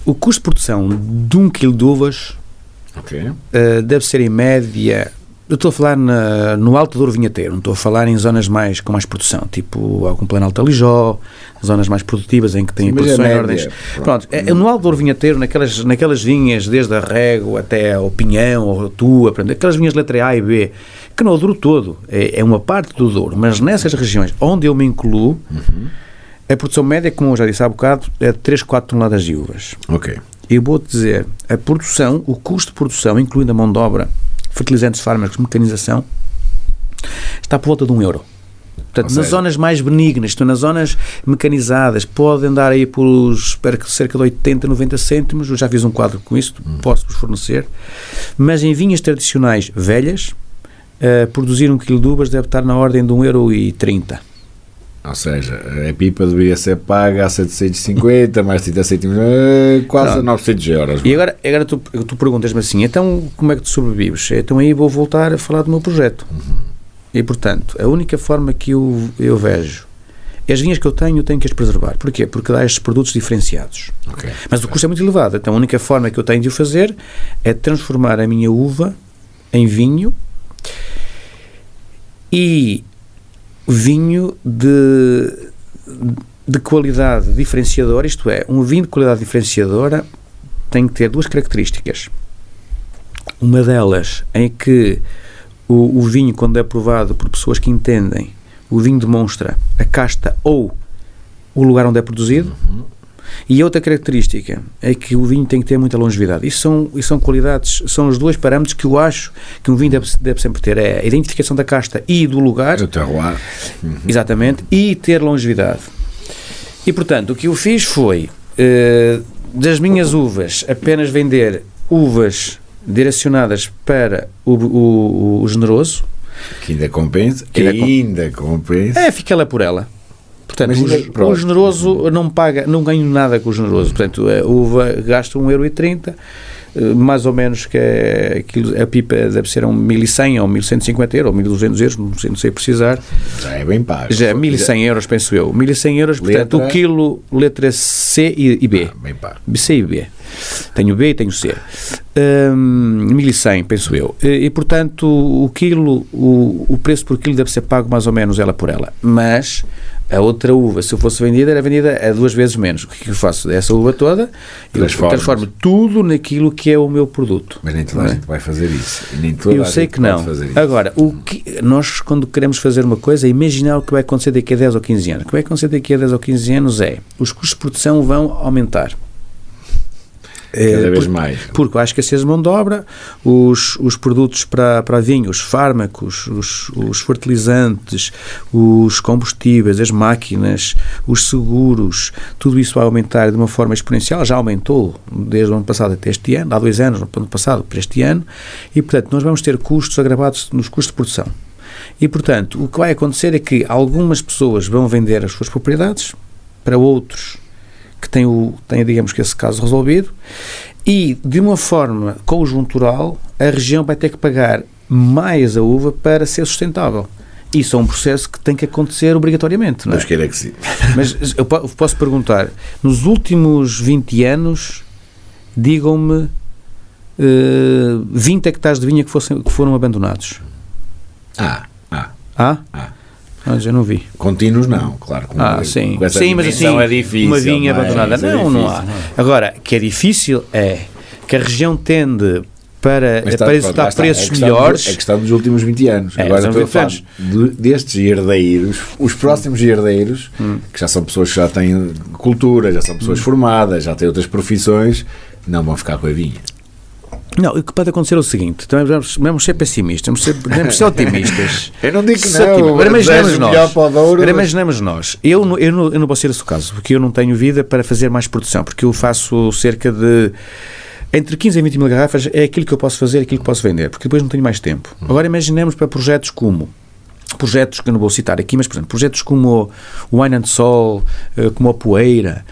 O custo de produção de 1 kg de uvas deve ser em média. Eu estou a falar no Alto Douro Vinheteiro, não estou a falar em zonas com mais produção, tipo algum Planalto Alijó, zonas mais produtivas em que tem produção em ordens. Pronto, no Alto Douro Vinheteiro, naquelas vinhas, desde a Rego até ao Pinhão, ou a Tua, aquelas vinhas de letra A e B, que não é o Douro todo, é uma parte do Douro, mas nessas regiões onde eu me incluo, a produção média, como eu já disse há bocado, é de 3, 4 toneladas de uvas. Ok. Eu vou-te dizer, a produção, o custo de produção, incluindo a mão de obra, fertilizantes, fármacos, mecanização, está por volta de €1. Portanto, nas zonas mais benignas, nas zonas mecanizadas, pode andar aí por cerca de 80, 90 cêntimos, eu já fiz um quadro com isso, posso-vos fornecer, mas em vinhas tradicionais velhas, produzir 1 kg de uvas deve estar na ordem de €1,30. Ou seja, a pipa deveria ser paga a 750, mais 30 cêntimos, quase a 900 euros. E agora tu perguntas-me assim, então como é que tu sobrevives? Então aí vou voltar a falar do meu projeto. E, portanto, a única forma que eu vejo, as vinhas que eu tenho que as preservar. Porquê? Porque dá estes produtos diferenciados. Mas o custo é muito elevado, então a única forma que eu tenho de o fazer é transformar a minha uva em vinho e vinho de qualidade diferenciadora, isto é, um vinho de qualidade diferenciadora tem que ter duas características. Uma delas em que o vinho, quando é provado por pessoas que entendem, o vinho demonstra a casta ou o lugar onde é produzido, e a outra característica é que o vinho tem que ter muita longevidade. Isso são qualidades, são os dois parâmetros que eu acho que um vinho deve sempre ter, é a identificação da casta e do lugar, do terroir. Exatamente, e ter longevidade. E, portanto, o que eu fiz foi, das minhas uvas, apenas vender uvas direcionadas para o generoso. Que ainda compensa. Fica lá por ela. Portanto, o generoso não ganho nada com o generoso. Portanto, a uva gasta €1,30, mais ou menos, que a pipa deve ser €1.100 ou €1.150 ou €1.200, não sei precisar. Já é bem pago. Já é €1.100, penso eu. €1.100, portanto, o quilo, letra C e B. Bem pago. C e B. Tenho B e tenho C. 1.100, penso eu. E, portanto, o preço por quilo deve ser pago mais ou menos ela por ela. Mas a outra uva, se eu fosse vendida, era vendida a 2 vezes menos. O que eu faço? Essa uva toda, eu transformo tudo naquilo que é o meu produto. Mas nem toda a gente vai fazer isso. Eu sei que não. Agora, nós, quando queremos fazer uma coisa, é imaginar o que vai acontecer daqui a 10 ou 15 anos. O que vai acontecer daqui a 10 ou 15 anos é, os custos de produção vão aumentar. Cada vez mais. Porque há escassez de mão de obra, os produtos para vinho, os fármacos, os fertilizantes, os combustíveis, as máquinas, os seguros, tudo isso vai aumentar de uma forma exponencial, já aumentou desde o ano passado até este ano, há 2 anos, no ano passado para este ano, e, portanto, nós vamos ter custos agravados nos custos de produção. E, portanto, o que vai acontecer é que algumas pessoas vão vender as suas propriedades para outros que têm, digamos que, esse caso resolvido, e, de uma forma conjuntural, a região vai ter que pagar mais a uva para ser sustentável. Isso é um processo que tem que acontecer obrigatoriamente, não é? Deus queira que sim. Mas eu posso perguntar, nos últimos 20 anos, digam-me 20 hectares de vinha que foram abandonados. Mas eu não vi. Contínuos não, claro. Sim. Com essa Sim, mas assim, é difícil, uma vinha abandonada. Não há. Agora, que é difícil é que a região tende para executar preços melhores. É questão dos últimos 20 anos. Agora estou a falar destes herdeiros, os próximos herdeiros, que já são pessoas que já têm cultura, já são pessoas formadas, já têm outras profissões, não vão ficar com a vinha. Não, o que pode acontecer é o seguinte: também vamos ser pessimistas, vamos ser otimistas. Eu não digo que não. Agora imaginamos nós. Eu não posso ser esse o caso, porque eu não tenho vida para fazer mais produção, porque eu faço cerca de entre 15 e 20 mil garrafas, é aquilo que eu posso fazer, aquilo que posso vender, porque depois não tenho mais tempo. Agora imaginemos para projetos que eu não vou citar aqui, mas, por exemplo, projetos como o Wine and Soul, como a Poeira,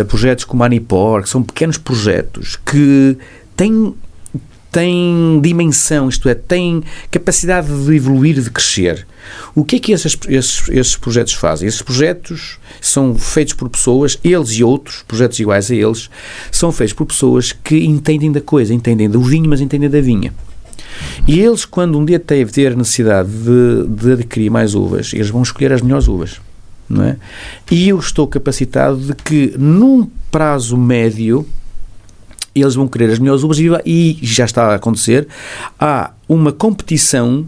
projetos como a Anipor, que são pequenos projetos que têm dimensão, isto é, têm capacidade de evoluir, de crescer. O que é que esses projetos fazem? Esses projetos são feitos por pessoas, eles e outros, projetos iguais a eles, são feitos por pessoas que entendem da coisa, entendem do vinho, mas entendem da vinha. E eles, quando um dia ter necessidade de adquirir mais uvas, eles vão escolher as melhores uvas, não é? E eu estou capacitado de que, num prazo médio, eles vão querer as melhores uvas e já está a acontecer, há uma competição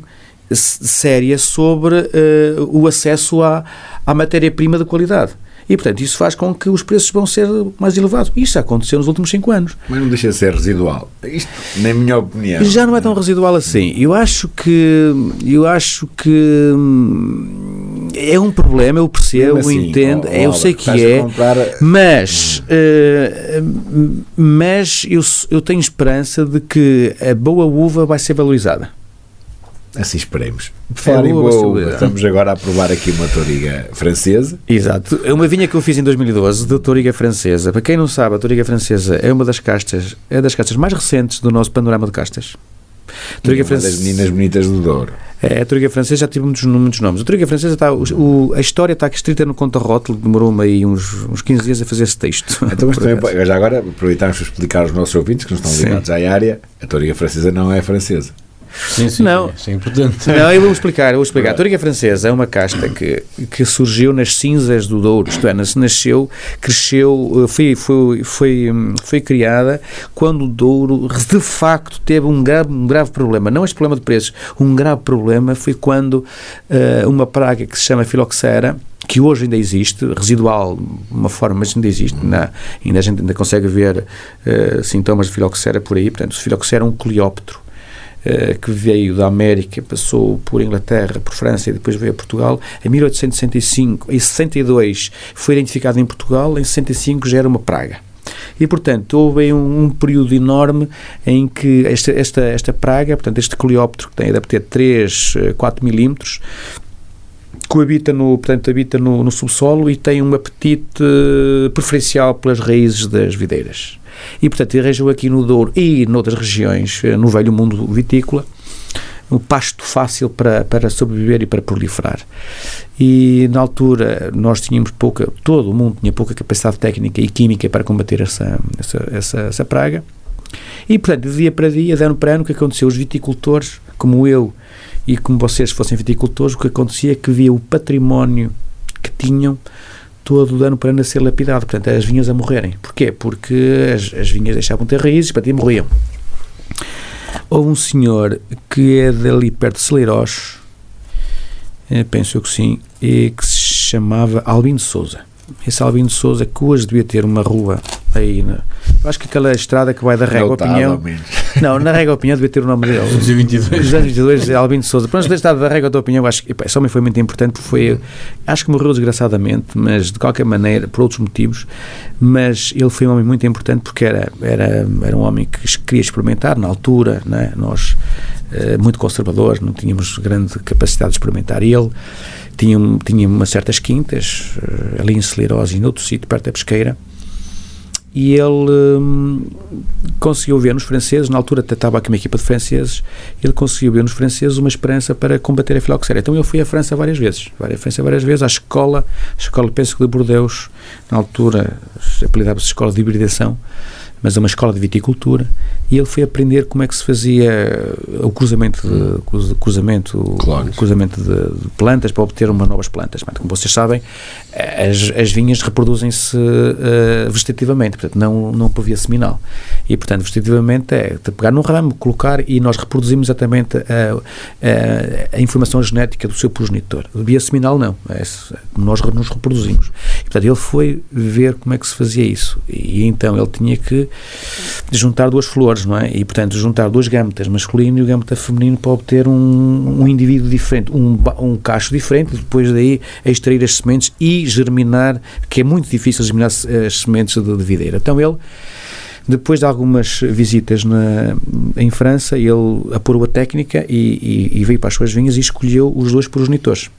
séria sobre o acesso à matéria-prima de qualidade. E, portanto, isso faz com que os preços vão ser mais elevados. Isso já aconteceu nos últimos 5 anos. Mas não deixa de ser residual. Isto, na minha opinião. Já não é tão residual assim. Eu acho que é um problema, eu percebo, assim, eu entendo, eu sei que é, mas eu tenho esperança de que a boa uva vai ser valorizada. Assim esperemos. Por falar em boa uva, estamos agora a provar aqui uma Touriga francesa. Exato. É uma vinha que eu fiz em 2012, de Touriga francesa. Para quem não sabe, a Touriga francesa é uma das castas mais recentes do nosso panorama de castas. Uma das meninas bonitas do Douro. A Touriga francesa já tive muitos nomes. A Touriga francesa a história está escrita no conta-rótulo, demorou-me aí uns 15 dias a fazer esse texto. Então, mas também, já agora aproveitamos para explicar aos nossos ouvintes que não estão ligados à área, a Touriga francesa não é francesa. Sim, não. Isso é importante. Não, eu vou explicar. A Touriga francesa é uma casta que surgiu nas cinzas do Douro, isto é, nasceu, cresceu, foi criada quando o Douro de facto teve um grave problema. Não este problema de preços, um grave problema foi quando uma praga que se chama filoxera, que hoje ainda existe, residual de uma forma, mas ainda existe, a gente ainda consegue ver sintomas de filoxera por aí. Portanto, o filoxera é um coleóptero que veio da América, passou por Inglaterra, por França e depois veio a Portugal. Em 1865 e 62 foi identificado em Portugal, em 65 já era uma praga. E, portanto, houve um período enorme em que esta praga, portanto, este coleóptero, que deve ter 3, 4 milímetros, habita no subsolo e tem um apetite preferencial pelas raízes das videiras. E, portanto, arranjou aqui no Douro e noutras regiões, no velho mundo vitícola, um pasto fácil para sobreviver e para proliferar. E, na altura, nós tínhamos todo o mundo tinha pouca capacidade técnica e química para combater essa praga. E, portanto, de dia para dia, de ano para ano, o que aconteceu? Os viticultores, como eu e como vocês fossem viticultores, o que acontecia é que via o património que tinham todo o ano para ano a ser lapidado, portanto, as vinhas a morrerem. Porquê? Porque as vinhas deixavam de ter raízes e, para ti, morriam. Houve um senhor que é dali perto de Celeiros, penso eu que sim, e que se chamava Albino Sousa. Esse Albino Sousa, que hoje devia ter uma rua aí, eu acho que aquela estrada que vai da Régua ao Pinhão, não, na Régua ao Pinhão devia ter o nome dele, 222 é Albino de Sousa. Pronto, da estrada da Régua ao Pinhão, acho que esse homem foi muito importante, porque foi, acho que morreu desgraçadamente, mas de qualquer maneira, por outros motivos, mas ele foi um homem muito importante porque era um homem que queria experimentar na altura, né? Nós, muito conservadores, não tínhamos grande capacidade de experimentar, e ele tinha umas certas quintas ali em Celeiros e noutro sítio perto da Pesqueira, e ele conseguiu ver nos franceses, na altura até estava aqui uma equipa de franceses, ele conseguiu ver nos franceses uma esperança para combater a filoxera. Então ele foi à França várias vezes, à escola penso que de Bordeaux, na altura apelidava-se Escola de Hibridação, mas é uma escola de viticultura, e ele foi aprender como é que se fazia o cruzamento de plantas para obter novas plantas. Como vocês sabem, as vinhas reproduzem-se vegetativamente, portanto não por via seminal, e portanto vegetativamente é pegar num ramo, colocar, e nós reproduzimos exatamente a informação genética do seu progenitor. Via seminal não, nós nos reproduzimos, e portanto ele foi ver como é que se fazia isso, e então ele tinha que juntar duas flores, não é? E portanto juntar dois gametas, masculino e o gameta feminino, para obter um indivíduo diferente, um cacho diferente, e depois daí extrair as sementes e germinar, que é muito difícil germinar as sementes de videira. Então ele, depois de algumas visitas em França, ele apurou a técnica e veio para as suas vinhas e escolheu os dois progenitores.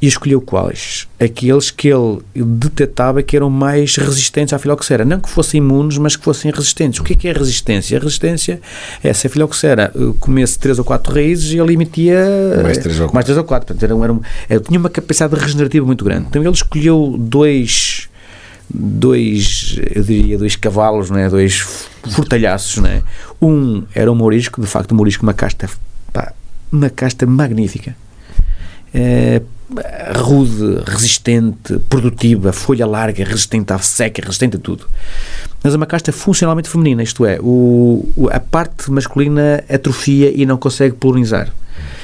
E escolheu quais? Aqueles que ele detectava que eram mais resistentes à filoxera. Não que fossem imunes, mas que fossem resistentes. O que é a resistência? A resistência é se a filoxera comesse 3 ou 4 raízes e ele emitia mais 3 ou 4. Portanto, tinha uma capacidade regenerativa muito grande. Então ele escolheu dois cavalos, não é? Dois fortalhaços, não é? Um era o Mourisco, de facto o Mourisco, uma casta magnífica, rude, resistente, produtiva, folha larga, resistente à seca, resistente a tudo. Mas é uma casta funcionalmente feminina, isto é, a parte masculina atrofia e não consegue polinizar.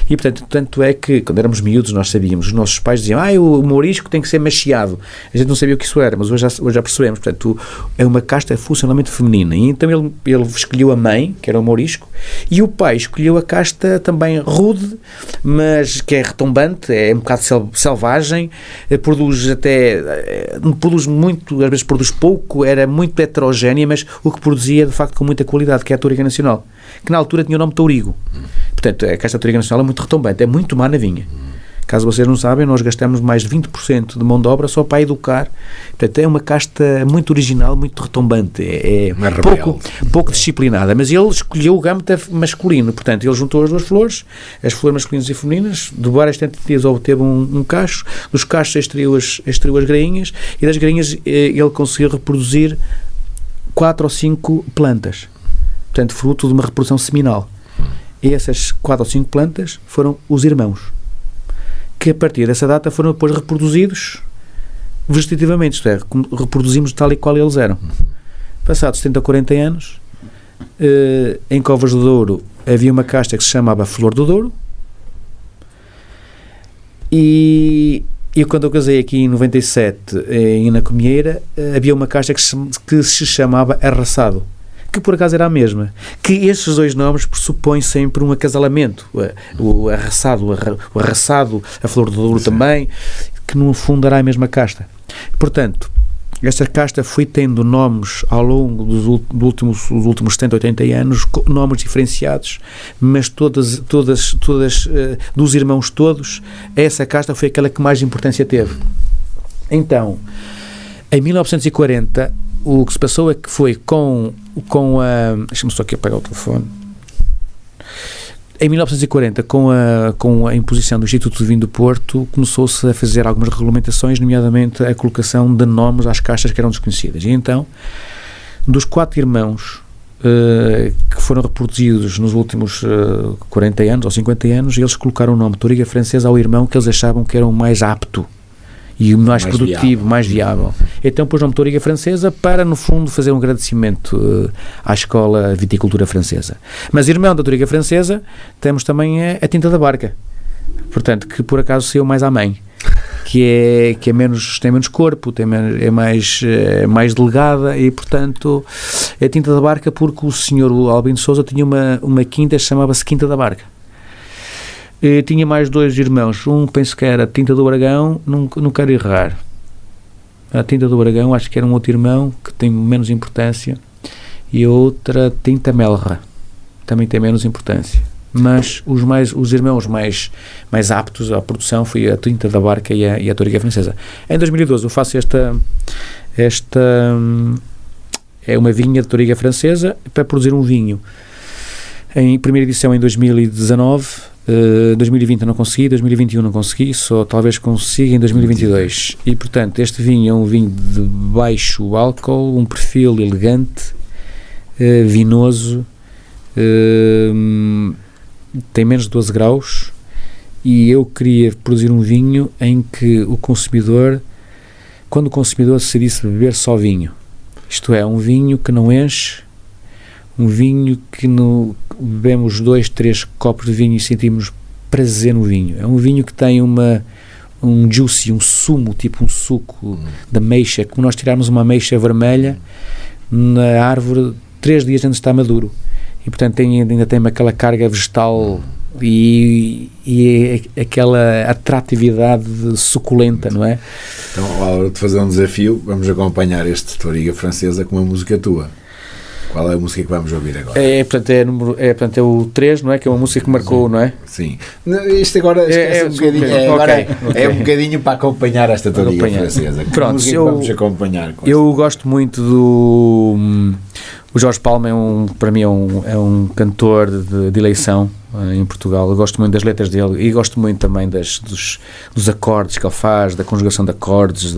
E, portanto, tanto é que, quando éramos miúdos, nós sabíamos, os nossos pais diziam, o Mourisco tem que ser macheado. A gente não sabia o que isso era, mas hoje já percebemos. Portanto, é uma casta funcionalmente feminina. E então ele escolheu a mãe, que era o Mourisco, e o pai escolheu a casta também rude, mas que é retombante, é um bocado selvagem, produz muito, às vezes produz pouco, era muito heterogénea, mas o que produzia, de facto, com muita qualidade, que é a Touriga Nacional, que na altura tinha o nome Tourigo. Portanto, a casta Touriga Nacional é muito retombante, é muito má na vinha. Caso vocês não sabem, nós gastamos mais de 20% de mão de obra só para educar. Portanto, é uma casta muito original, muito retombante, é pouco disciplinada. Mas ele escolheu o gameta masculino, portanto, ele juntou as duas flores, as flores masculinas e femininas, de várias tentativas obteve um cacho, dos cachos extraiu as grainhas, e das grainhas ele conseguiu reproduzir 4 ou 5 plantas, portanto, fruto de uma reprodução seminal. E essas 4 ou 5 plantas foram os irmãos, que a partir dessa data foram depois reproduzidos vegetativamente, isto é, reproduzimos tal e qual eles eram. Passados 70 ou 40 anos, em Covas do Douro havia uma casta que se chamava Flor do Douro, e quando eu casei aqui em 97, em Na Comieira, havia uma casta que se chamava Arraçado, que por acaso era a mesma, que estes dois nomes pressupõem sempre um acasalamento, o arraçado, a Flor do Douro também, que no fundo era a mesma casta. Portanto, esta casta foi tendo nomes ao longo dos últimos 70, 80 anos, nomes diferenciados, mas todas dos irmãos todos, essa casta foi aquela que mais importância teve. Então, em 1940, o que se passou é que foi com a... Deixa-me só aqui apagar o telefone. Em 1940, com a imposição do Instituto de Vinho do Porto, começou-se a fazer algumas regulamentações, nomeadamente a colocação de nomes às castas que eram desconhecidas. E então, dos 4 irmãos que foram reproduzidos nos últimos 40 anos ou 50 anos, eles colocaram o nome Touriga Francesa ao irmão que eles achavam que era o mais apto e o mais produtivo, mais viável. Então pôs o nome Touriga Francesa para, no fundo, fazer um agradecimento à Escola Viticultura Francesa. Mas irmão da Touriga Francesa temos também a Tinta da Barca, portanto, que por acaso saiu mais à mãe. que tem menos corpo, é mais delegada e, portanto, é a Tinta da Barca porque o senhor Albino Sousa tinha uma quinta que chamava-se Quinta da Barca. Tinha mais 2 irmãos, penso que era Tinta do Bragão, não quero errar. A Tinta do Bragão, acho que era um outro irmão que tem menos importância, e a outra Tinta Melra, também tem menos importância. Mas os irmãos mais aptos à produção foi a Tinta da Barca e a Touriga Francesa. Em 2012 eu faço esta é uma vinha de Touriga Francesa para produzir um vinho. Em primeira edição em 2019, 2020 eu não consegui, 2021 não consegui, só talvez consiga em 2022. E, portanto, este vinho é um vinho de baixo álcool, um perfil elegante, vinoso, tem menos de 12 graus, e eu queria produzir um vinho em que quando o consumidor decidisse beber só vinho, isto é, um vinho que não enche, um vinho que bebemos 2, 3 copos de vinho e sentimos prazer no vinho. É um vinho que tem um juicy, um sumo, tipo um suco de ameixa, como nós tirarmos uma ameixa vermelha na árvore 3 dias antes de estar maduro. E, portanto, ainda tem aquela carga vegetal e aquela atratividade suculenta, não é? Então, à hora de fazer um desafio, vamos acompanhar este Touriga Francesa com uma música tua. Qual é a música que vamos ouvir agora? Portanto, é o 3, não é? Que é uma música que marcou, não é? Sim. Isto agora esquece um bocadinho. É um bocadinho para acompanhar esta Touriga Francesa. Que Pronto, música vamos acompanhar? Eu gosto muito do... O Jorge Palma para mim é um cantor de eleição em Portugal. Eu gosto muito das letras dele e gosto muito também dos acordes que ele faz, da conjugação de acordes,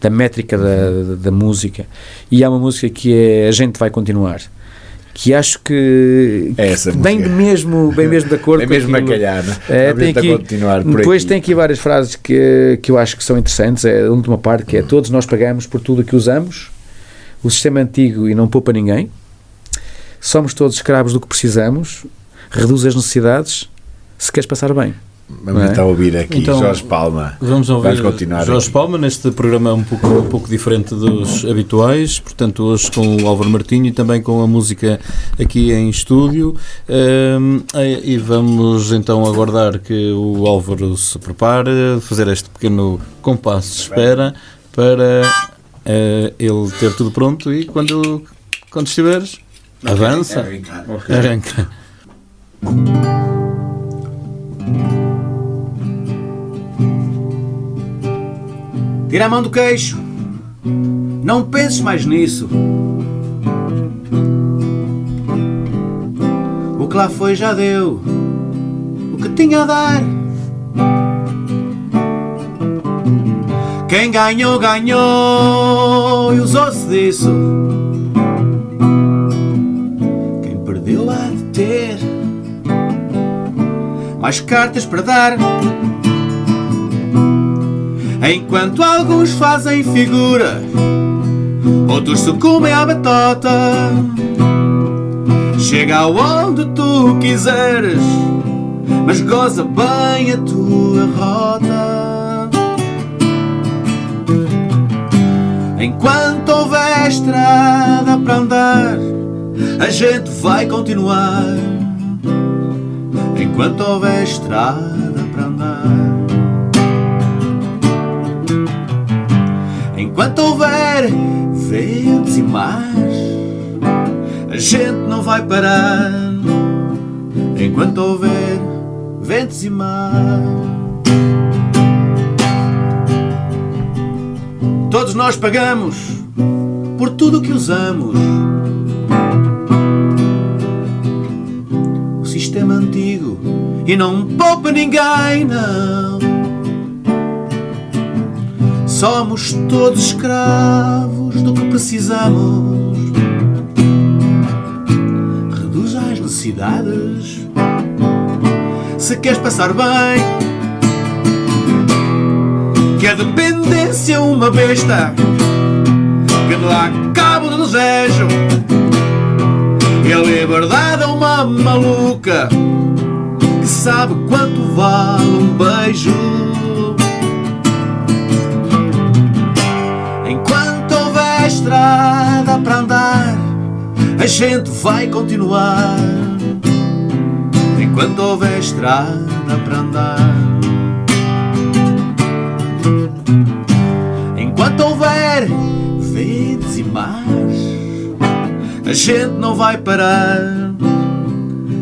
da métrica da música. E há uma música que é A Gente Vai Continuar, que acho que bem mesmo de acordo com mesmo aquilo. A calhar, né? Tem aqui, continuar por depois aqui. tem aqui várias frases que eu acho que são interessantes. A última parte, que é: todos nós pagamos por tudo o que usamos, o sistema antigo e não poupa ninguém, somos todos escravos do que precisamos, reduz as necessidades se queres passar bem. Vamos então ouvir aqui Jorge Palma. Vamos ouvir continuar Jorge Palma neste programa um pouco diferente dos habituais, portanto hoje com o Álvaro Martinho e também com a música aqui em estúdio, e vamos então aguardar que o Álvaro se prepare, fazer este pequeno compasso de espera para ele ter tudo pronto, e quando estiveres, avança, arranca. Tira a mão do queixo, não penses mais nisso. O que lá foi já deu o que tinha a dar. Quem ganhou, ganhou e usou-se disso. Quem perdeu há de ter mais cartas para dar. Enquanto alguns fazem figura, outros sucumbem à batota. Chega aonde tu quiseres, mas goza bem a tua rota. Enquanto houver estrada para andar, a gente vai continuar. Enquanto houver estrada para andar, enquanto houver ventos e mares, a gente não vai parar. Enquanto houver ventos e mares, todos nós pagamos por tudo o que usamos. O sistema antigo e não poupa ninguém, não. Somos todos escravos do que precisamos. Reduz as necessidades se queres passar bem. Que a dependência é uma besta que dá cabo do desejo, e a liberdade é uma maluca que sabe quanto vale um beijo. estrada para andar, a gente vai continuar. Enquanto houver estrada para andar, enquanto houver ventos e mares, a gente não vai parar.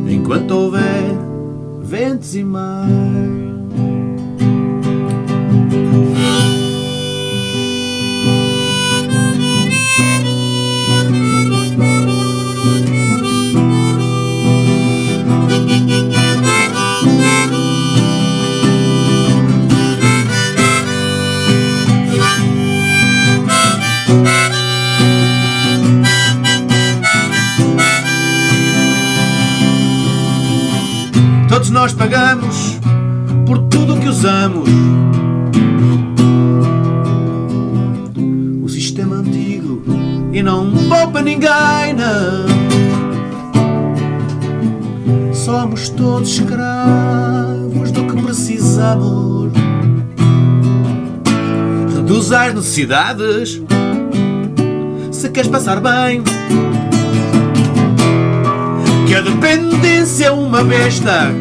Enquanto houver ventos e mares. Todos nós pagamos por tudo o que usamos. O sistema antigo e não poupa ninguém, não. Somos todos escravos do que precisamos. Reduz as necessidades se queres passar bem. Que a dependência é uma besta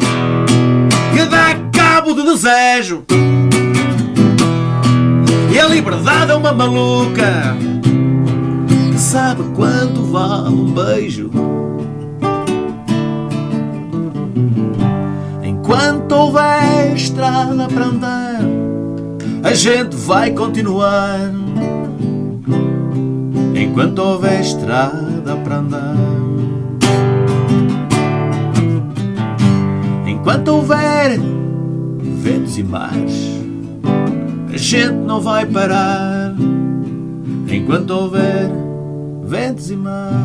que dá cabo de desejo, e a liberdade é uma maluca que sabe quanto vale um beijo. Enquanto houver estrada para andar, a gente vai continuar. Enquanto houver estrada para andar, enquanto houver ventos e mares, a gente não vai parar. Enquanto houver ventos e mares.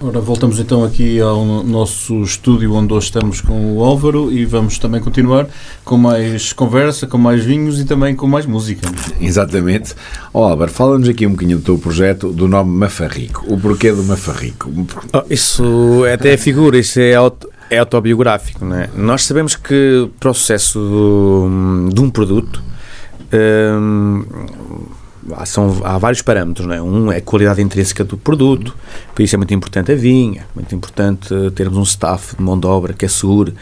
Ora, voltamos então aqui ao nosso estúdio onde hoje estamos com o Álvaro e vamos também continuar com mais conversa, com mais vinhos e também com mais música. Exatamente. Álvaro, fala-nos aqui um bocadinho do teu projeto, do nome Mafarrico. O porquê do Mafarrico? Isso até é figura, isso é autobiográfico, não é? Nós sabemos que o processo de um produto há vários parâmetros, não é? Um é a qualidade intrínseca do produto, por isso é muito importante a vinha, muito importante termos um staff de mão de obra que assegure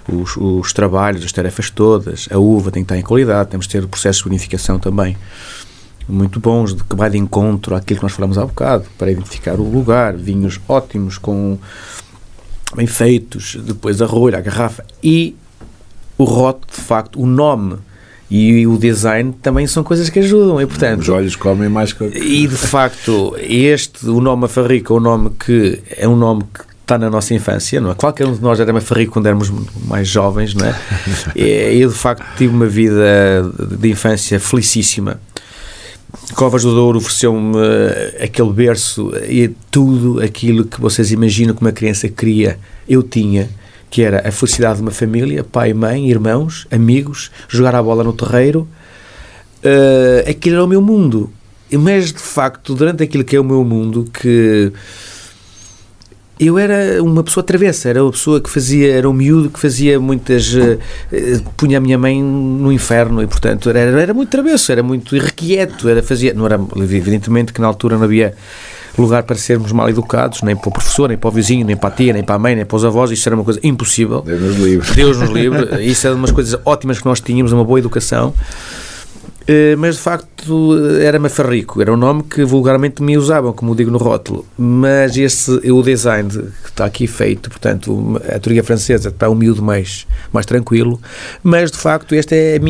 os trabalhos, as tarefas todas, a uva tem que estar em qualidade, temos de ter processos de vinificação também muito bons, que vai de encontro àquilo que nós falamos há bocado, para identificar o lugar, vinhos ótimos, bem feitos, depois a rolha, a garrafa e o rótulo, de facto, o nome e o design também são coisas que ajudam, e portanto... Os olhos comem mais que... E de facto, o nome Mafarrico é um nome que está na nossa infância, não é? Qualquer um de nós era Mafarrico quando éramos mais jovens, não é? Eu de facto tive uma vida de infância felicíssima. Covas do Douro ofereceu-me aquele berço e tudo aquilo que vocês imaginam que uma criança queria, eu tinha, que era a felicidade de uma família, pai, mãe, irmãos, amigos, jogar a bola no terreiro. Aquilo era o meu mundo. Mas, de facto, durante aquilo que é o meu mundo, que eu era uma pessoa travessa, era uma pessoa que fazia, era um miúdo que fazia muitas... punha a minha mãe no inferno e, portanto, era muito travesso, era muito irrequieto, não era, evidentemente, que na altura não havia lugar para sermos mal educados, nem para o professor, nem para o vizinho, nem para a tia, nem para a mãe, nem para os avós. Isso era uma coisa impossível. Deus nos livre. Isso era umas coisas ótimas que nós tínhamos, uma boa educação. Mas de facto era Mafarrico, era um nome que vulgarmente me usavam, como digo no rótulo, mas o design que está aqui feito, portanto a teoria francesa está um miúdo mais tranquilo, mas de facto esta é a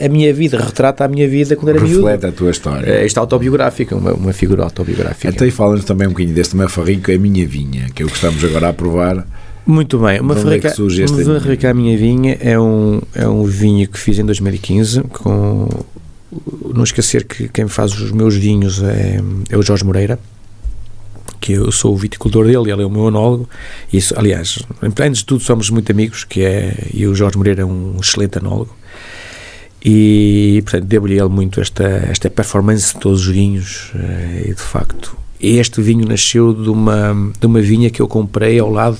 minha vida, retrata a minha vida quando era miúdo. Reflete a tua história. Esta autobiográfica, uma figura autobiográfica. Até fala-nos também um bocadinho deste Mafarrico, a minha vinha, que é o que estamos agora a provar. Muito bem, uma Mafarrico, a minha vinha é um vinho que fiz em 2015, não esquecer que quem faz os meus vinhos é o Jorge Moreira, que eu sou o viticultor dele, ele é o meu enólogo, isso, aliás, antes de tudo somos muito amigos, e o Jorge Moreira é um excelente enólogo, e portanto devo-lhe ele muito esta performance de todos os vinhos, e de facto este vinho nasceu de uma vinha que eu comprei ao lado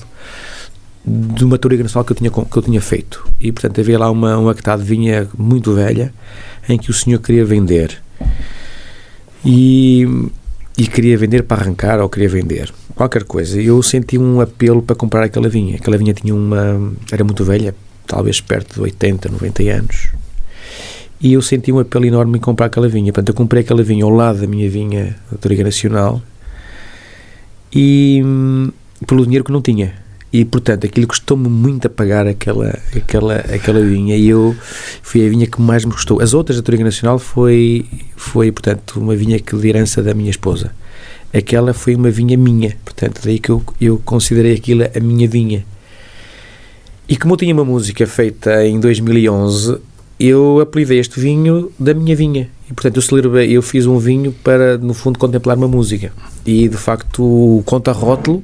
de uma Touriga Nacional que eu tinha feito. E, portanto, havia lá uma hectare de vinha muito velha em que o senhor queria vender. E queria vender para arrancar ou queria vender qualquer coisa. E eu senti um apelo para comprar aquela vinha. Aquela vinha era muito velha, talvez perto de 80, 90 anos. E eu senti um apelo enorme em comprar aquela vinha. Portanto, eu comprei aquela vinha ao lado da minha vinha da Touriga Nacional e pelo dinheiro que não tinha. E, portanto, aquilo custou-me muito a pagar aquela vinha, e foi a vinha que mais me custou. As outras da Touriga Nacional foi, portanto, uma vinha de herança da minha esposa. Aquela foi uma vinha minha, portanto, daí que eu considerei aquilo a minha vinha. E como eu tinha uma música feita em 2011, eu apelidei este vinho da minha vinha. E, portanto, eu fiz um vinho para, no fundo, contemplar uma música. E, de facto, o conta-rótulo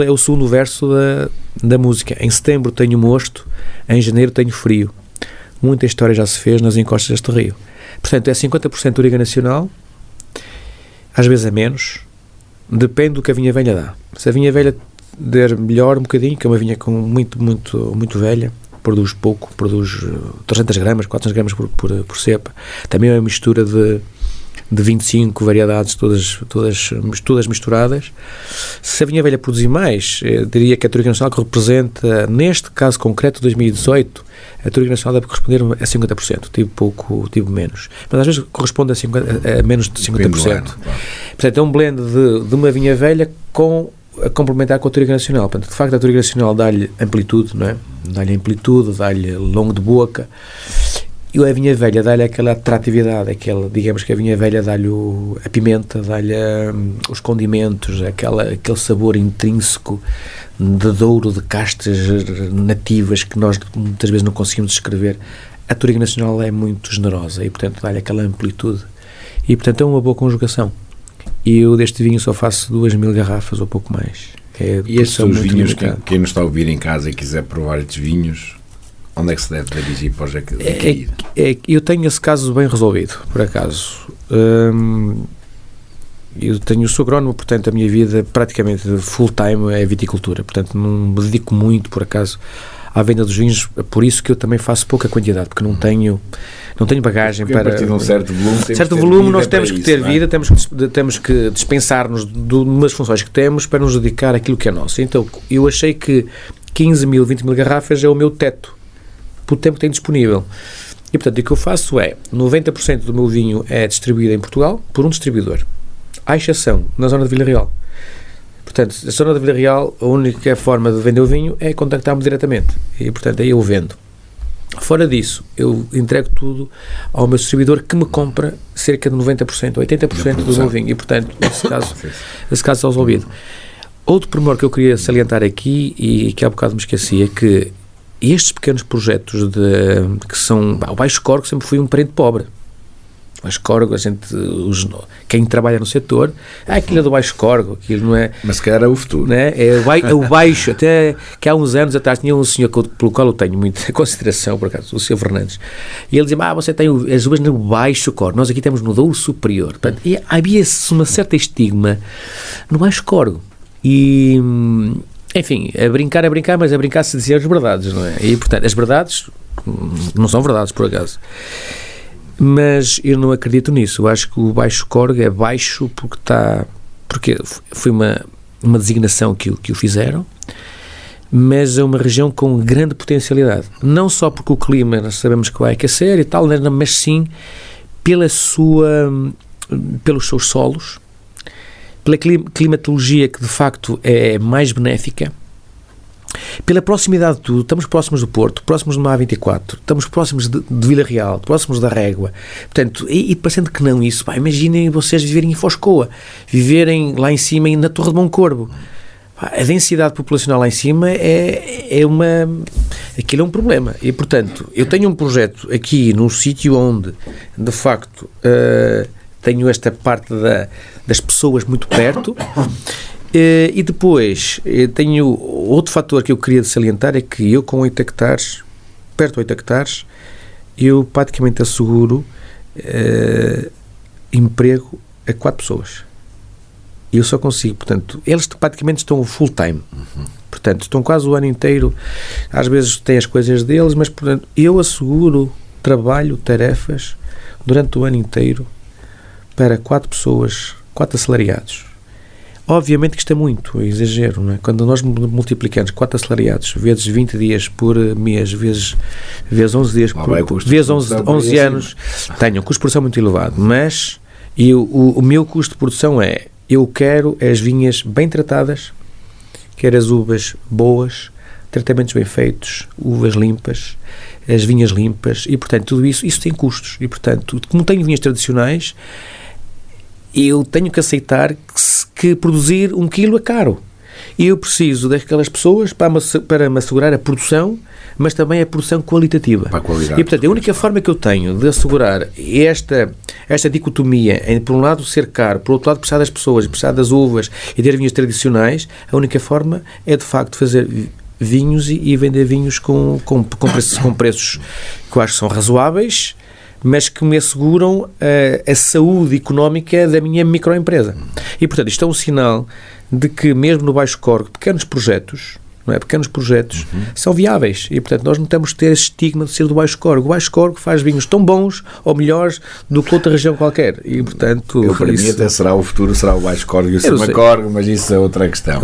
é o segundo verso da música. Em setembro tenho mosto, em janeiro tenho frio. Muita história já se fez nas encostas deste rio. Portanto, é 50% Touriga Nacional, às vezes é menos, depende do que a vinha velha dá. Se a vinha velha der melhor um bocadinho, que é uma vinha muito velha, produz pouco, produz 300 gramas, 400 gramas por cepa. Também é uma mistura de 25 variedades, todas misturadas. Se a vinha velha produzir mais, eu diria que a Touriga Nacional, que representa, neste caso concreto, 2018, a Touriga Nacional deve corresponder a 50%, tive pouco, tive menos. Mas às vezes corresponde a menos de 50%. Claro. Portanto, é um blend de uma vinha velha a complementar com a Touriga Nacional. Portanto, de facto, a Touriga Nacional dá-lhe amplitude, não é? Dá-lhe amplitude, dá-lhe longo de boca. E a vinha velha dá-lhe aquela atratividade, digamos que a vinha velha dá-lhe a pimenta, dá-lhe os condimentos, aquele sabor intrínseco de Douro, de castas nativas que nós muitas vezes não conseguimos descrever. A Touriga Nacional é muito generosa e, portanto, dá-lhe aquela amplitude. E, portanto, é uma boa conjugação. E eu deste vinho só faço 2.000 garrafas ou pouco mais. E estes são os vinhos, quem nos está a ouvir em casa e quiser provar estes vinhos, onde é que se deve dirigir para o eu tenho esse caso bem resolvido, por acaso. Eu sou agrónomo, portanto a minha vida praticamente full time é viticultura, portanto não me dedico muito, por acaso, à venda dos vinhos, por isso que eu também faço pouca quantidade, porque não tenho bagagem para... A partir de um certo volume, nós temos que ter vida, temos que dispensar-nos de umas funções que temos para nos dedicar àquilo que é nosso. Então eu achei que 15.000, 20.000 garrafas é o meu teto, pelo tempo que tenho disponível. E, portanto, o que eu faço é, 90% do meu vinho é distribuído em Portugal por um distribuidor, à exceção na zona de Vila Real. Portanto, na zona de Vila Real, a única forma de vender o vinho é contactar-me diretamente. E, portanto, aí eu vendo. Fora disso, eu entrego tudo ao meu distribuidor, que me compra cerca de 90%, 80% do meu vinho. E, portanto, nesse caso está resolvido. Outro pormenor que eu queria salientar aqui, e que há bocado me esqueci, é que estes pequenos projetos que são... o Baixo Corgo sempre foi um parente pobre. O Baixo Corgo, quem trabalha no setor, aquilo é do Baixo Corgo, aquilo não é... Mas se calhar é o futuro. Não é? É o Baixo, até que há uns anos atrás tinha um senhor pelo qual eu tenho muita consideração, por acaso, o Sr. Fernandes, e ele dizia, você tem as uvas no Baixo Corgo, nós aqui temos no Douro Superior. Portanto, e havia-se uma certa estigma no Baixo Corgo. E... enfim, a brincar, mas a brincar se dizer as verdades, não é? E, portanto, as verdades não são verdades, por acaso. Mas eu não acredito nisso. Eu acho que o Baixo Corgo é baixo porque foi uma designação que o fizeram, mas é uma região com grande potencialidade. Não só porque o clima, nós sabemos que vai aquecer e tal, mas sim pelos seus solos, pela climatologia que de facto é mais benéfica, pela proximidade de tudo. Estamos próximos do Porto, próximos do A24, estamos próximos de Vila Real, próximos da Régua, portanto, e parecendo que não isso, imaginem vocês viverem em Foscoa, viverem lá em cima na Torre de Moncorvo. A densidade populacional lá em cima aquilo é um problema. E, portanto, eu tenho um projeto aqui num sítio onde de facto tenho esta parte das pessoas muito perto. E depois tenho outro fator que eu queria salientar, é que eu com 8 hectares, perto de 8 hectares, eu praticamente asseguro emprego a 4 pessoas. Eu só consigo, portanto, eles praticamente estão full time. Portanto, estão quase o ano inteiro. Às vezes têm as coisas deles, mas, portanto, eu asseguro trabalho, tarefas, durante o ano inteiro para 4 pessoas, 4 assalariados. Obviamente que isto é muito, é exagero, não é? Quando nós multiplicamos 4 assalariados vezes 20 dias por mês, vezes 11 dias vezes 11 anos, tenho um custo de produção muito elevado, mas o meu custo de produção é, eu quero as vinhas bem tratadas, quero as uvas boas, tratamentos bem feitos, uvas limpas, as vinhas limpas, e portanto tudo isso tem custos, e portanto, como tenho vinhas tradicionais, eu tenho que aceitar que produzir 1 quilo é caro. E eu preciso daquelas pessoas para me assegurar a produção, mas também a produção qualitativa. Para a qualidade. E, portanto, a única forma que eu tenho de assegurar esta dicotomia em, por um lado, ser caro, por outro lado, precisar das pessoas, precisar das uvas e ter vinhos tradicionais, a única forma é, de facto, fazer vinhos e vender vinhos com preços que eu acho que são razoáveis, mas que me asseguram a saúde económica da minha microempresa. E, portanto, isto é um sinal de que, mesmo no baixo córrego, pequenos projetos são viáveis. E, portanto, nós não temos que ter esse estigma de ser do baixo córrego. O baixo córrego faz vinhos tão bons ou melhores do que outra região qualquer. E, portanto... Para mim até será o futuro, será o baixo córrego e o cima córrego, mas isso é outra questão.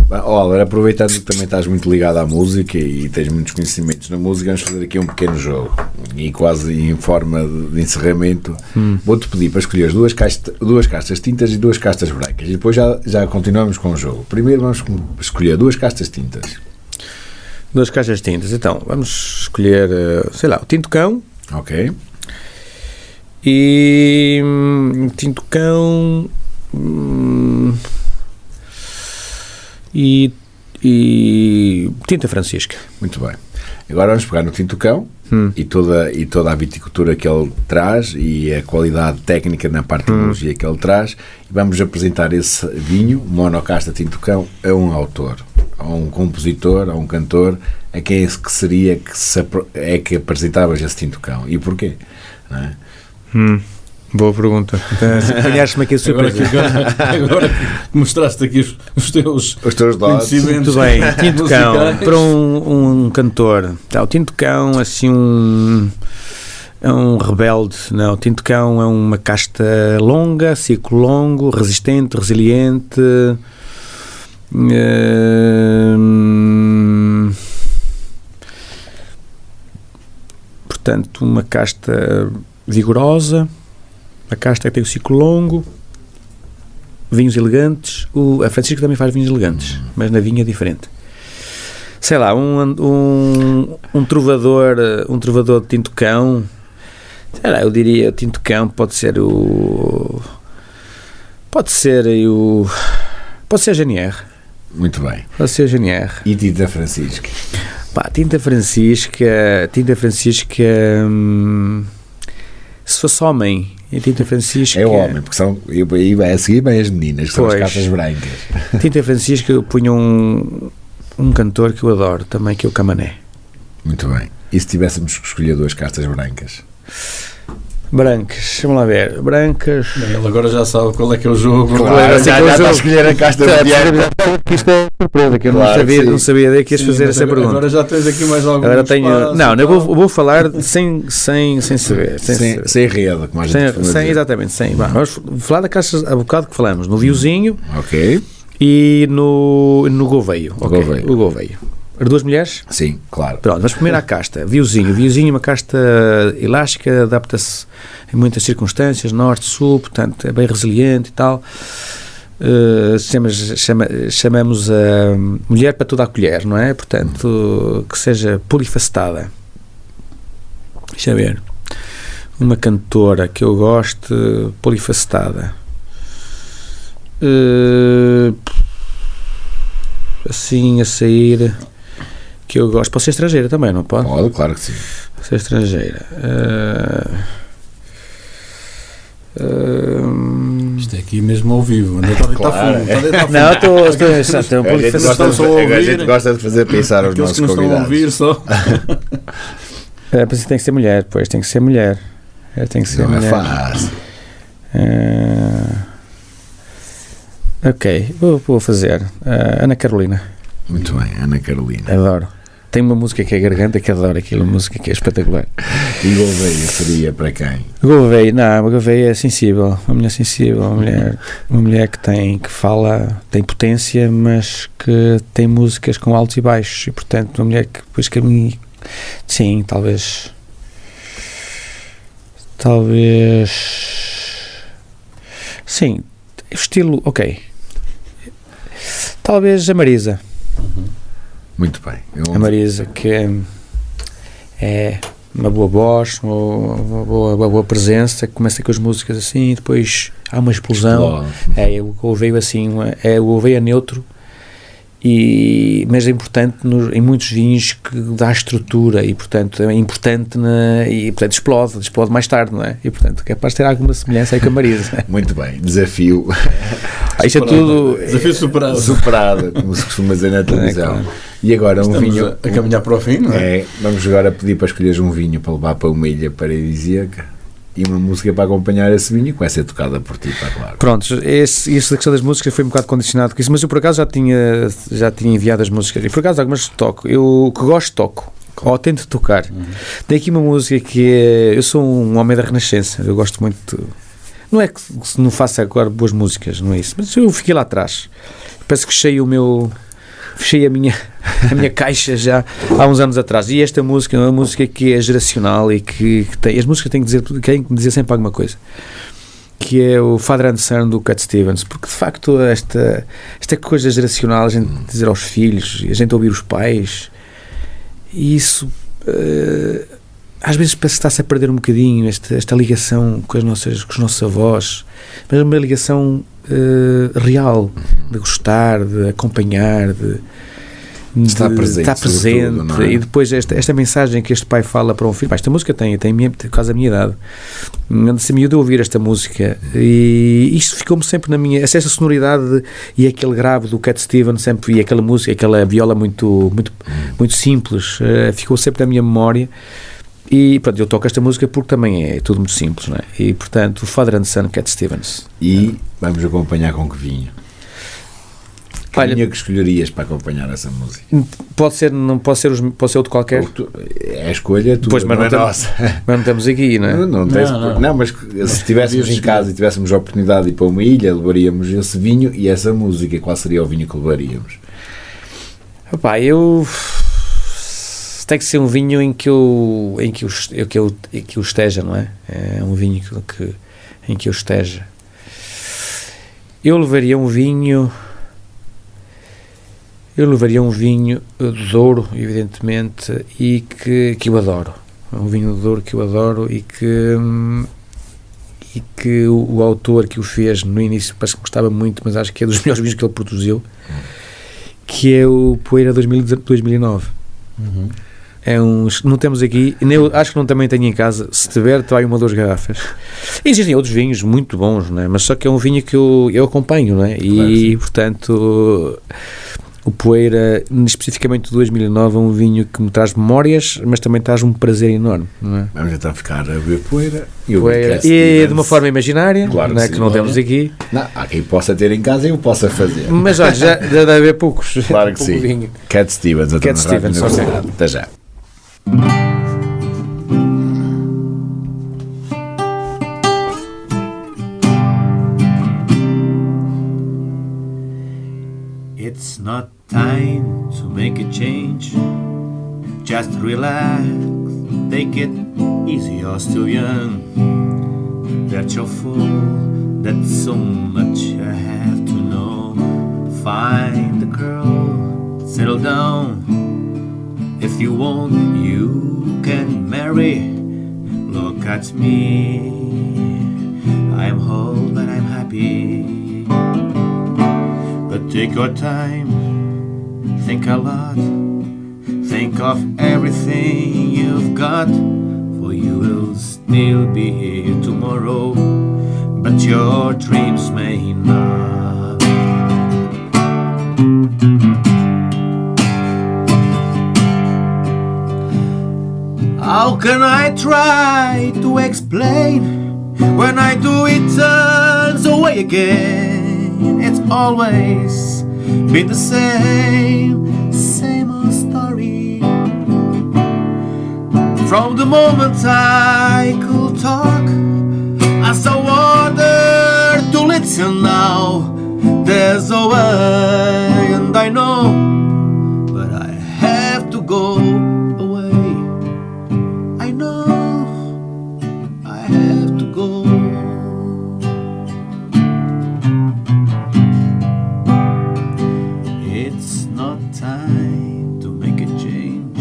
Oliver, aproveitando que também estás muito ligado à música e tens muitos conhecimentos na música, vamos fazer aqui um pequeno jogo e quase em forma de encerramento vou-te pedir para escolher duas castas tintas e 2 castas brancas e depois já continuamos com o jogo. Primeiro vamos escolher 2 castas tintas. 2 castas tintas, então vamos escolher, sei lá, o Tinto Cão. Ok. E Tinto Cão e Tinta Francisca. Muito bem. Agora vamos pegar no Tinto Cão e toda a viticultura que ele traz e a qualidade técnica na parte de tecnologia que ele traz, e vamos apresentar esse vinho, monocasta Tinto Cão, a um autor, a um compositor, a um cantor, a quem que seria que apresentavas esse Tinto Cão e porquê? Não é? Boa pergunta. Apanhaste-me aqui a surpresa. Agora que mostraste aqui os teus conhecimentos. Muito bem, Tinto Cão, para um cantor. O Tinto Cão, assim, é um rebelde. Não, o Tinto Cão é uma casta longa, ciclo longo, resistente, resiliente. Portanto, uma casta vigorosa. A casta que tem o ciclo longo, vinhos elegantes. A Francisca também faz vinhos elegantes, mas na vinha é diferente. Sei lá, um trovador de Tinto Cão, sei lá, eu diria, o Tinto Cão pode ser GNR. Muito bem. Pode ser GNR. E Tinta Francisca? Tinta Francisca, se fosse homem, e Tinta Francisca... É homem, porque aí vai a seguir bem as meninas, que são as castas brancas. Tinta Francisca, eu punho um cantor que eu adoro também, que é o Camané. Muito bem. E se tivéssemos que escolher 2 castas brancas? Brancas, vamos lá ver. Brancas... Ele agora já sabe qual é que é o jogo. Claro, já está a escolher a casta branca. Isto é surpresa, que eu não sabia daí que ias fazer essa pergunta. Agora já tens aqui mais algum agora tenho espaço. Não, eu vou falar sem saber. Sem rede, como a gente exatamente, sem. Vamos falar da caixa há bocado que falamos. No Viozinho. Ok. E no Gouveio. O Gouveio. As 2 mulheres? Sim, claro. Pronto, vamos primeiro à casta. Viozinho é uma casta elástica, adapta-se em muitas circunstâncias, norte, sul, portanto é bem resiliente e tal. Chamamos a mulher para toda a colher, não é? Portanto, que seja polifacetada. Deixa eu ver. Uma cantora que eu gosto, polifacetada. Assim, a sair... que eu gosto. Pode ser estrangeira também, não pode? Pode, claro que sim. Pode ser estrangeira. Isto é aqui mesmo ao vivo. Claro. Não, estou a gente gosta de fazer pensar os nossos convidados. Estão a ouvir só. Tem que ser mulher, pois. Tem que ser mulher. Tem que ser não mulher. É fácil. Ok, vou fazer. Ana Carolina. Muito bem, Ana Carolina. Adoro. Tem uma música que é Garganta, que adoro aquilo, uma música que é espetacular. E Gouveia seria para quem? A Gouveia é sensível, uma mulher sensível, uma mulher que fala, tem potência, mas que tem músicas com altos e baixos, e portanto uma mulher que depois caminha, sim, talvez, sim, estilo, ok, talvez a Marisa. Muito bem. A Marisa, que é uma boa voz, uma boa presença, que começa com as músicas assim, e depois há uma explosão. O Gouveia assim, o Gouveia neutro, mas é importante em muitos vinhos que dá estrutura e portanto é importante e portanto explode mais tarde, não é? E portanto é capaz de ter alguma semelhança aí com a Marisa. Muito bem, desafio. Isto é tudo desafio superado, como se costuma dizer na televisão. Claro. E agora estamos vinho a caminhar para o fim, não é? Vamos agora pedir para escolheres um vinho para levar para uma ilha paradisíaca e uma música para acompanhar esse vinho que vai ser tocada por ti, está claro. Pronto, isso da questão das músicas foi um bocado condicionado com isso, mas eu por acaso já tinha enviado as músicas, e por acaso algumas toco, eu que gosto toco, ou tento tocar. Tem aqui uma música que eu sou um homem da Renascença, eu gosto muito, não é que não faça agora boas músicas, não é isso, mas eu fiquei lá atrás, parece que fechei a minha caixa já há uns anos atrás, e esta música é uma música que é geracional e que tem, as músicas têm que dizer sempre alguma coisa, que é o Father and Son do Cat Stevens, porque de facto esta coisa geracional, a gente dizer aos filhos, a gente ouvir os pais, e isso às vezes parece que está-se a perder um bocadinho esta ligação com os nossos avós, mas é uma ligação real, de gostar, de acompanhar, de estar presente tudo, e depois esta mensagem que este pai fala para um filho, esta música tem quase a minha idade, anda-se miúdo a ouvir esta música, e isto ficou-me sempre na minha, essa sonoridade e aquele grave do Cat Stevens sempre, e aquela música, aquela viola muito simples, ficou sempre na minha memória. E pronto, eu toco esta música porque também é tudo muito simples, não é? E portanto, o Father and Son, Cat Stevens. E vamos acompanhar com que vinho? Que vinho que escolherias para acompanhar essa música? Pode ser outro qualquer? É a escolha tua, pois, mas não é nossa. Mas não temos aqui, não é? Não, mas se estivéssemos em casa e tivéssemos a oportunidade de ir para uma ilha, levaríamos esse vinho e essa música. Qual seria o vinho que levaríamos? Tem que ser um vinho em que eu esteja, não é? É um vinho em que eu esteja. Eu levaria um vinho de Douro, evidentemente, e que eu adoro. É um vinho de Douro que eu adoro e que o autor que o fez no início parece que gostava muito, mas acho que é dos melhores vinhos que ele produziu, que é o Poeira 2009. Não temos aqui, acho que não também tenho em casa. Se tiver, trai uma ou duas garrafas. Existem outros vinhos muito bons, não é? Mas só que é um vinho que eu acompanho, não é? E portanto, o Poeira, especificamente de 2009, é um vinho que me traz memórias, mas também traz um prazer enorme, não é? Vamos então ficar a beber Poeira e de uma forma imaginária, claro, não é? Que não temos aqui. Não, há quem possa ter em casa e eu possa fazer. Mas olha, já deve haver poucos. Claro que sim. Vinho. Cat Stevens, Cat Stevens, até já. It's not time to make a change. Just relax, take it easy, you're still young. That's your fault, that's so much I have to know. Find the girl, settle down. If you want, you can marry. Look at me, I'm old but I'm happy. But take your time, think a lot. Think of everything you've got, for you will still be here tomorrow, but your dreams may not. How can I try to explain when I do it turns away again? It's always been the same old story. From the moment I could talk, I saw water to listen now. There's a way, and I know, but I have to go away. I know I have to go. It's not time to make a change.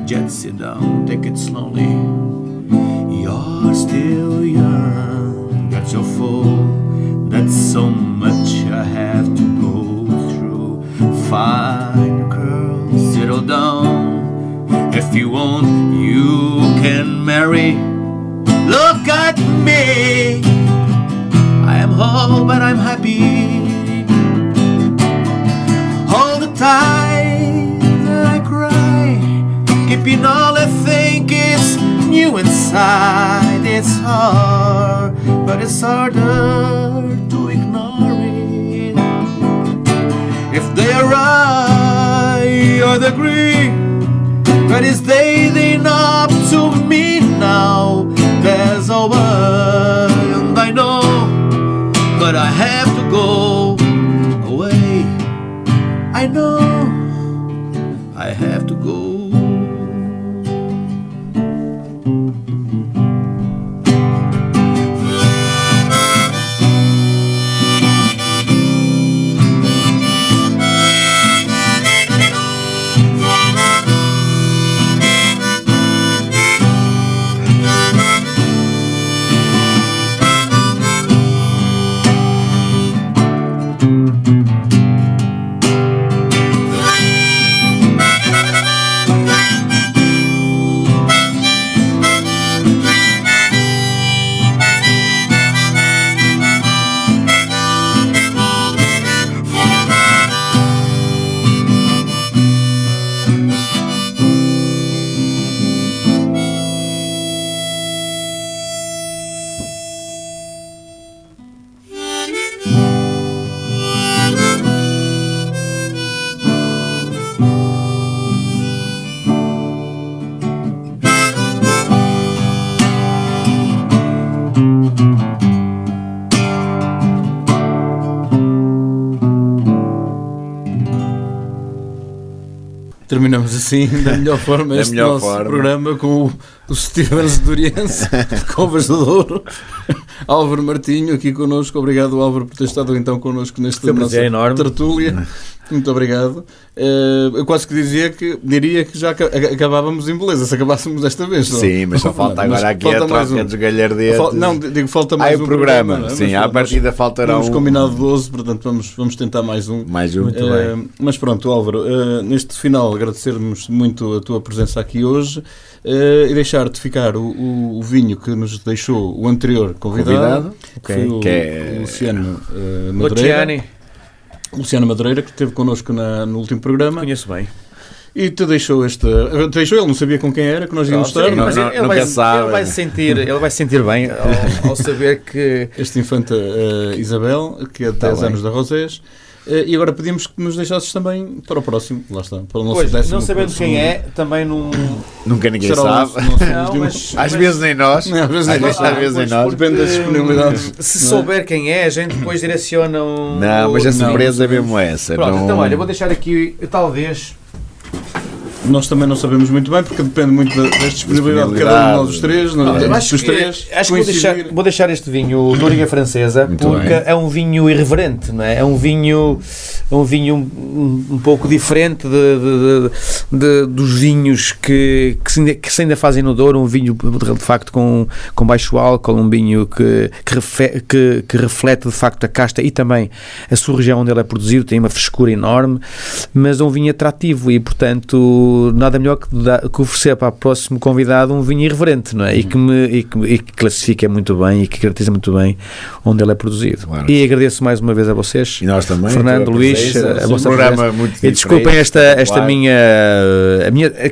Just sit down, take it slowly. You're still young, that's your fault. That's so much I have to go through. Fine, girl, settle down. If you want, you can marry. Look at me, I am whole but I'm happy. All the time I cry, keeping all I think is new inside. It's hard, but it's harder to ignore it. If they are right, I'd agree, but it's dating up to me now. There's a way, and I know, but I have to go away. I know I have to go. Terminamos assim, da melhor forma, este melhor nosso forma. programa com o Stevens Doriense de Covas do Douro, Álvaro Martinho aqui connosco. Obrigado, Álvaro, por ter estado então connosco nesta nossa tertúlia. Muito obrigado. Eu quase que diria que já acabávamos em beleza, se acabássemos desta vez. Sim, mas só falta agora aqui a troca dos galhardetes. Não, digo, falta mais um programa. Não é? Sim, à partida faltará temos combinado 12, portanto vamos tentar mais um. Muito bem. Mas pronto, Álvaro, neste final agradecermos muito a tua presença aqui hoje e deixar-te ficar o vinho que nos deixou o anterior convidado. Okay. Que é o Luciano Madureira. Luciano Madureira, que esteve connosco no último programa. Conheço bem. E te deixou ele não sabia com quem era, que nós íamos estar. Ele vai sentir bem ao saber que... Este infante Isabel, que é de 10 anos da Rosés. E agora pedimos que nos deixasses também para o próximo, lá está, para o nosso décimo. Não sabendo quem é, também não... Nunca ninguém sabe. Às vezes nem nós. Às vezes nem nós. Depende das disponibilidades. Se souber quem é, a gente depois direciona um... Não, mas a surpresa é mesmo essa. Pronto, então olha, eu vou deixar aqui, talvez... Nós também não sabemos muito bem, porque depende muito da disponibilidade de cada um dos três. Acho que vou deixar este vinho Dourinha Francesa, muito porque bem. É um vinho irreverente, não é? É um vinho um pouco diferente dos vinhos que se ainda fazem no Douro. Um vinho de facto com baixo álcool, um vinho que reflete de facto a casta e também a sua região onde ele é produzido. Tem uma frescura enorme, mas é um vinho atrativo e, portanto, nada melhor que oferecer para o próximo convidado um vinho irreverente, não é? E que classifica muito bem e que caracteriza muito bem onde ele é produzido. Claro. E agradeço mais uma vez a vocês. E nós também. Fernando, Luís, a vossa programa presença. muito E desculpem diferente, esta claro. minha.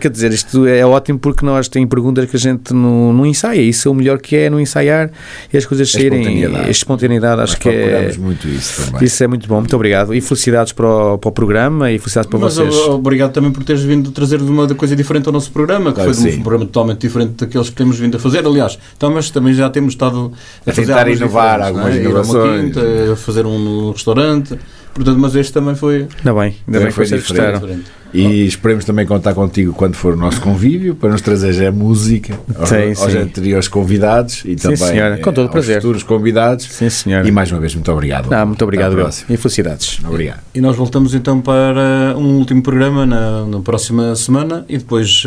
Quer dizer, isto é ótimo porque nós temos perguntas que a gente não ensaia. Isso é o melhor que é, não ensaiar e as coisas saírem. Espontaneidade. A espontaneidade, acho Nós que é. procuramos muito isso também. Isso é muito bom. Muito obrigado. E felicidades para o programa e felicidades para Mas vocês. obrigado também por teres vindo trazer uma coisa diferente ao nosso programa, que Claro foi que um sim. programa totalmente diferente daqueles que temos vindo a fazer. Aliás, mas também já temos estado a fazer tentar algumas inovar, diferentes, algumas não é? Ir a uma inovações. quinta, a fazer um restaurante. Portanto, mas este também foi Ainda bem que foi vocês diferente. gostaram. diferente. E esperemos também contar contigo quando for o nosso convívio, para nos trazer a música aos Sim. anteriores convidados e também senhora. Com todo o aos prazer. futuros convidados. Sim, senhora. E mais uma vez, muito obrigado. Muito obrigado, Até à eu. próxima. E felicidades. Obrigado. E nós voltamos então para um último programa na próxima semana e depois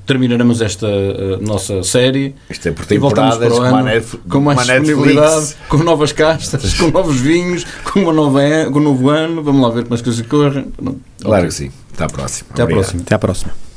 terminaremos esta nossa série. Isto é por E voltamos temporadas para o ano com mais disponibilidade, com novas castas, com novos vinhos, com um novo ano. Vamos lá ver como as coisas correm. Claro que sim. Até à próxima. Até à Obrigado. próxima. Até à próxima.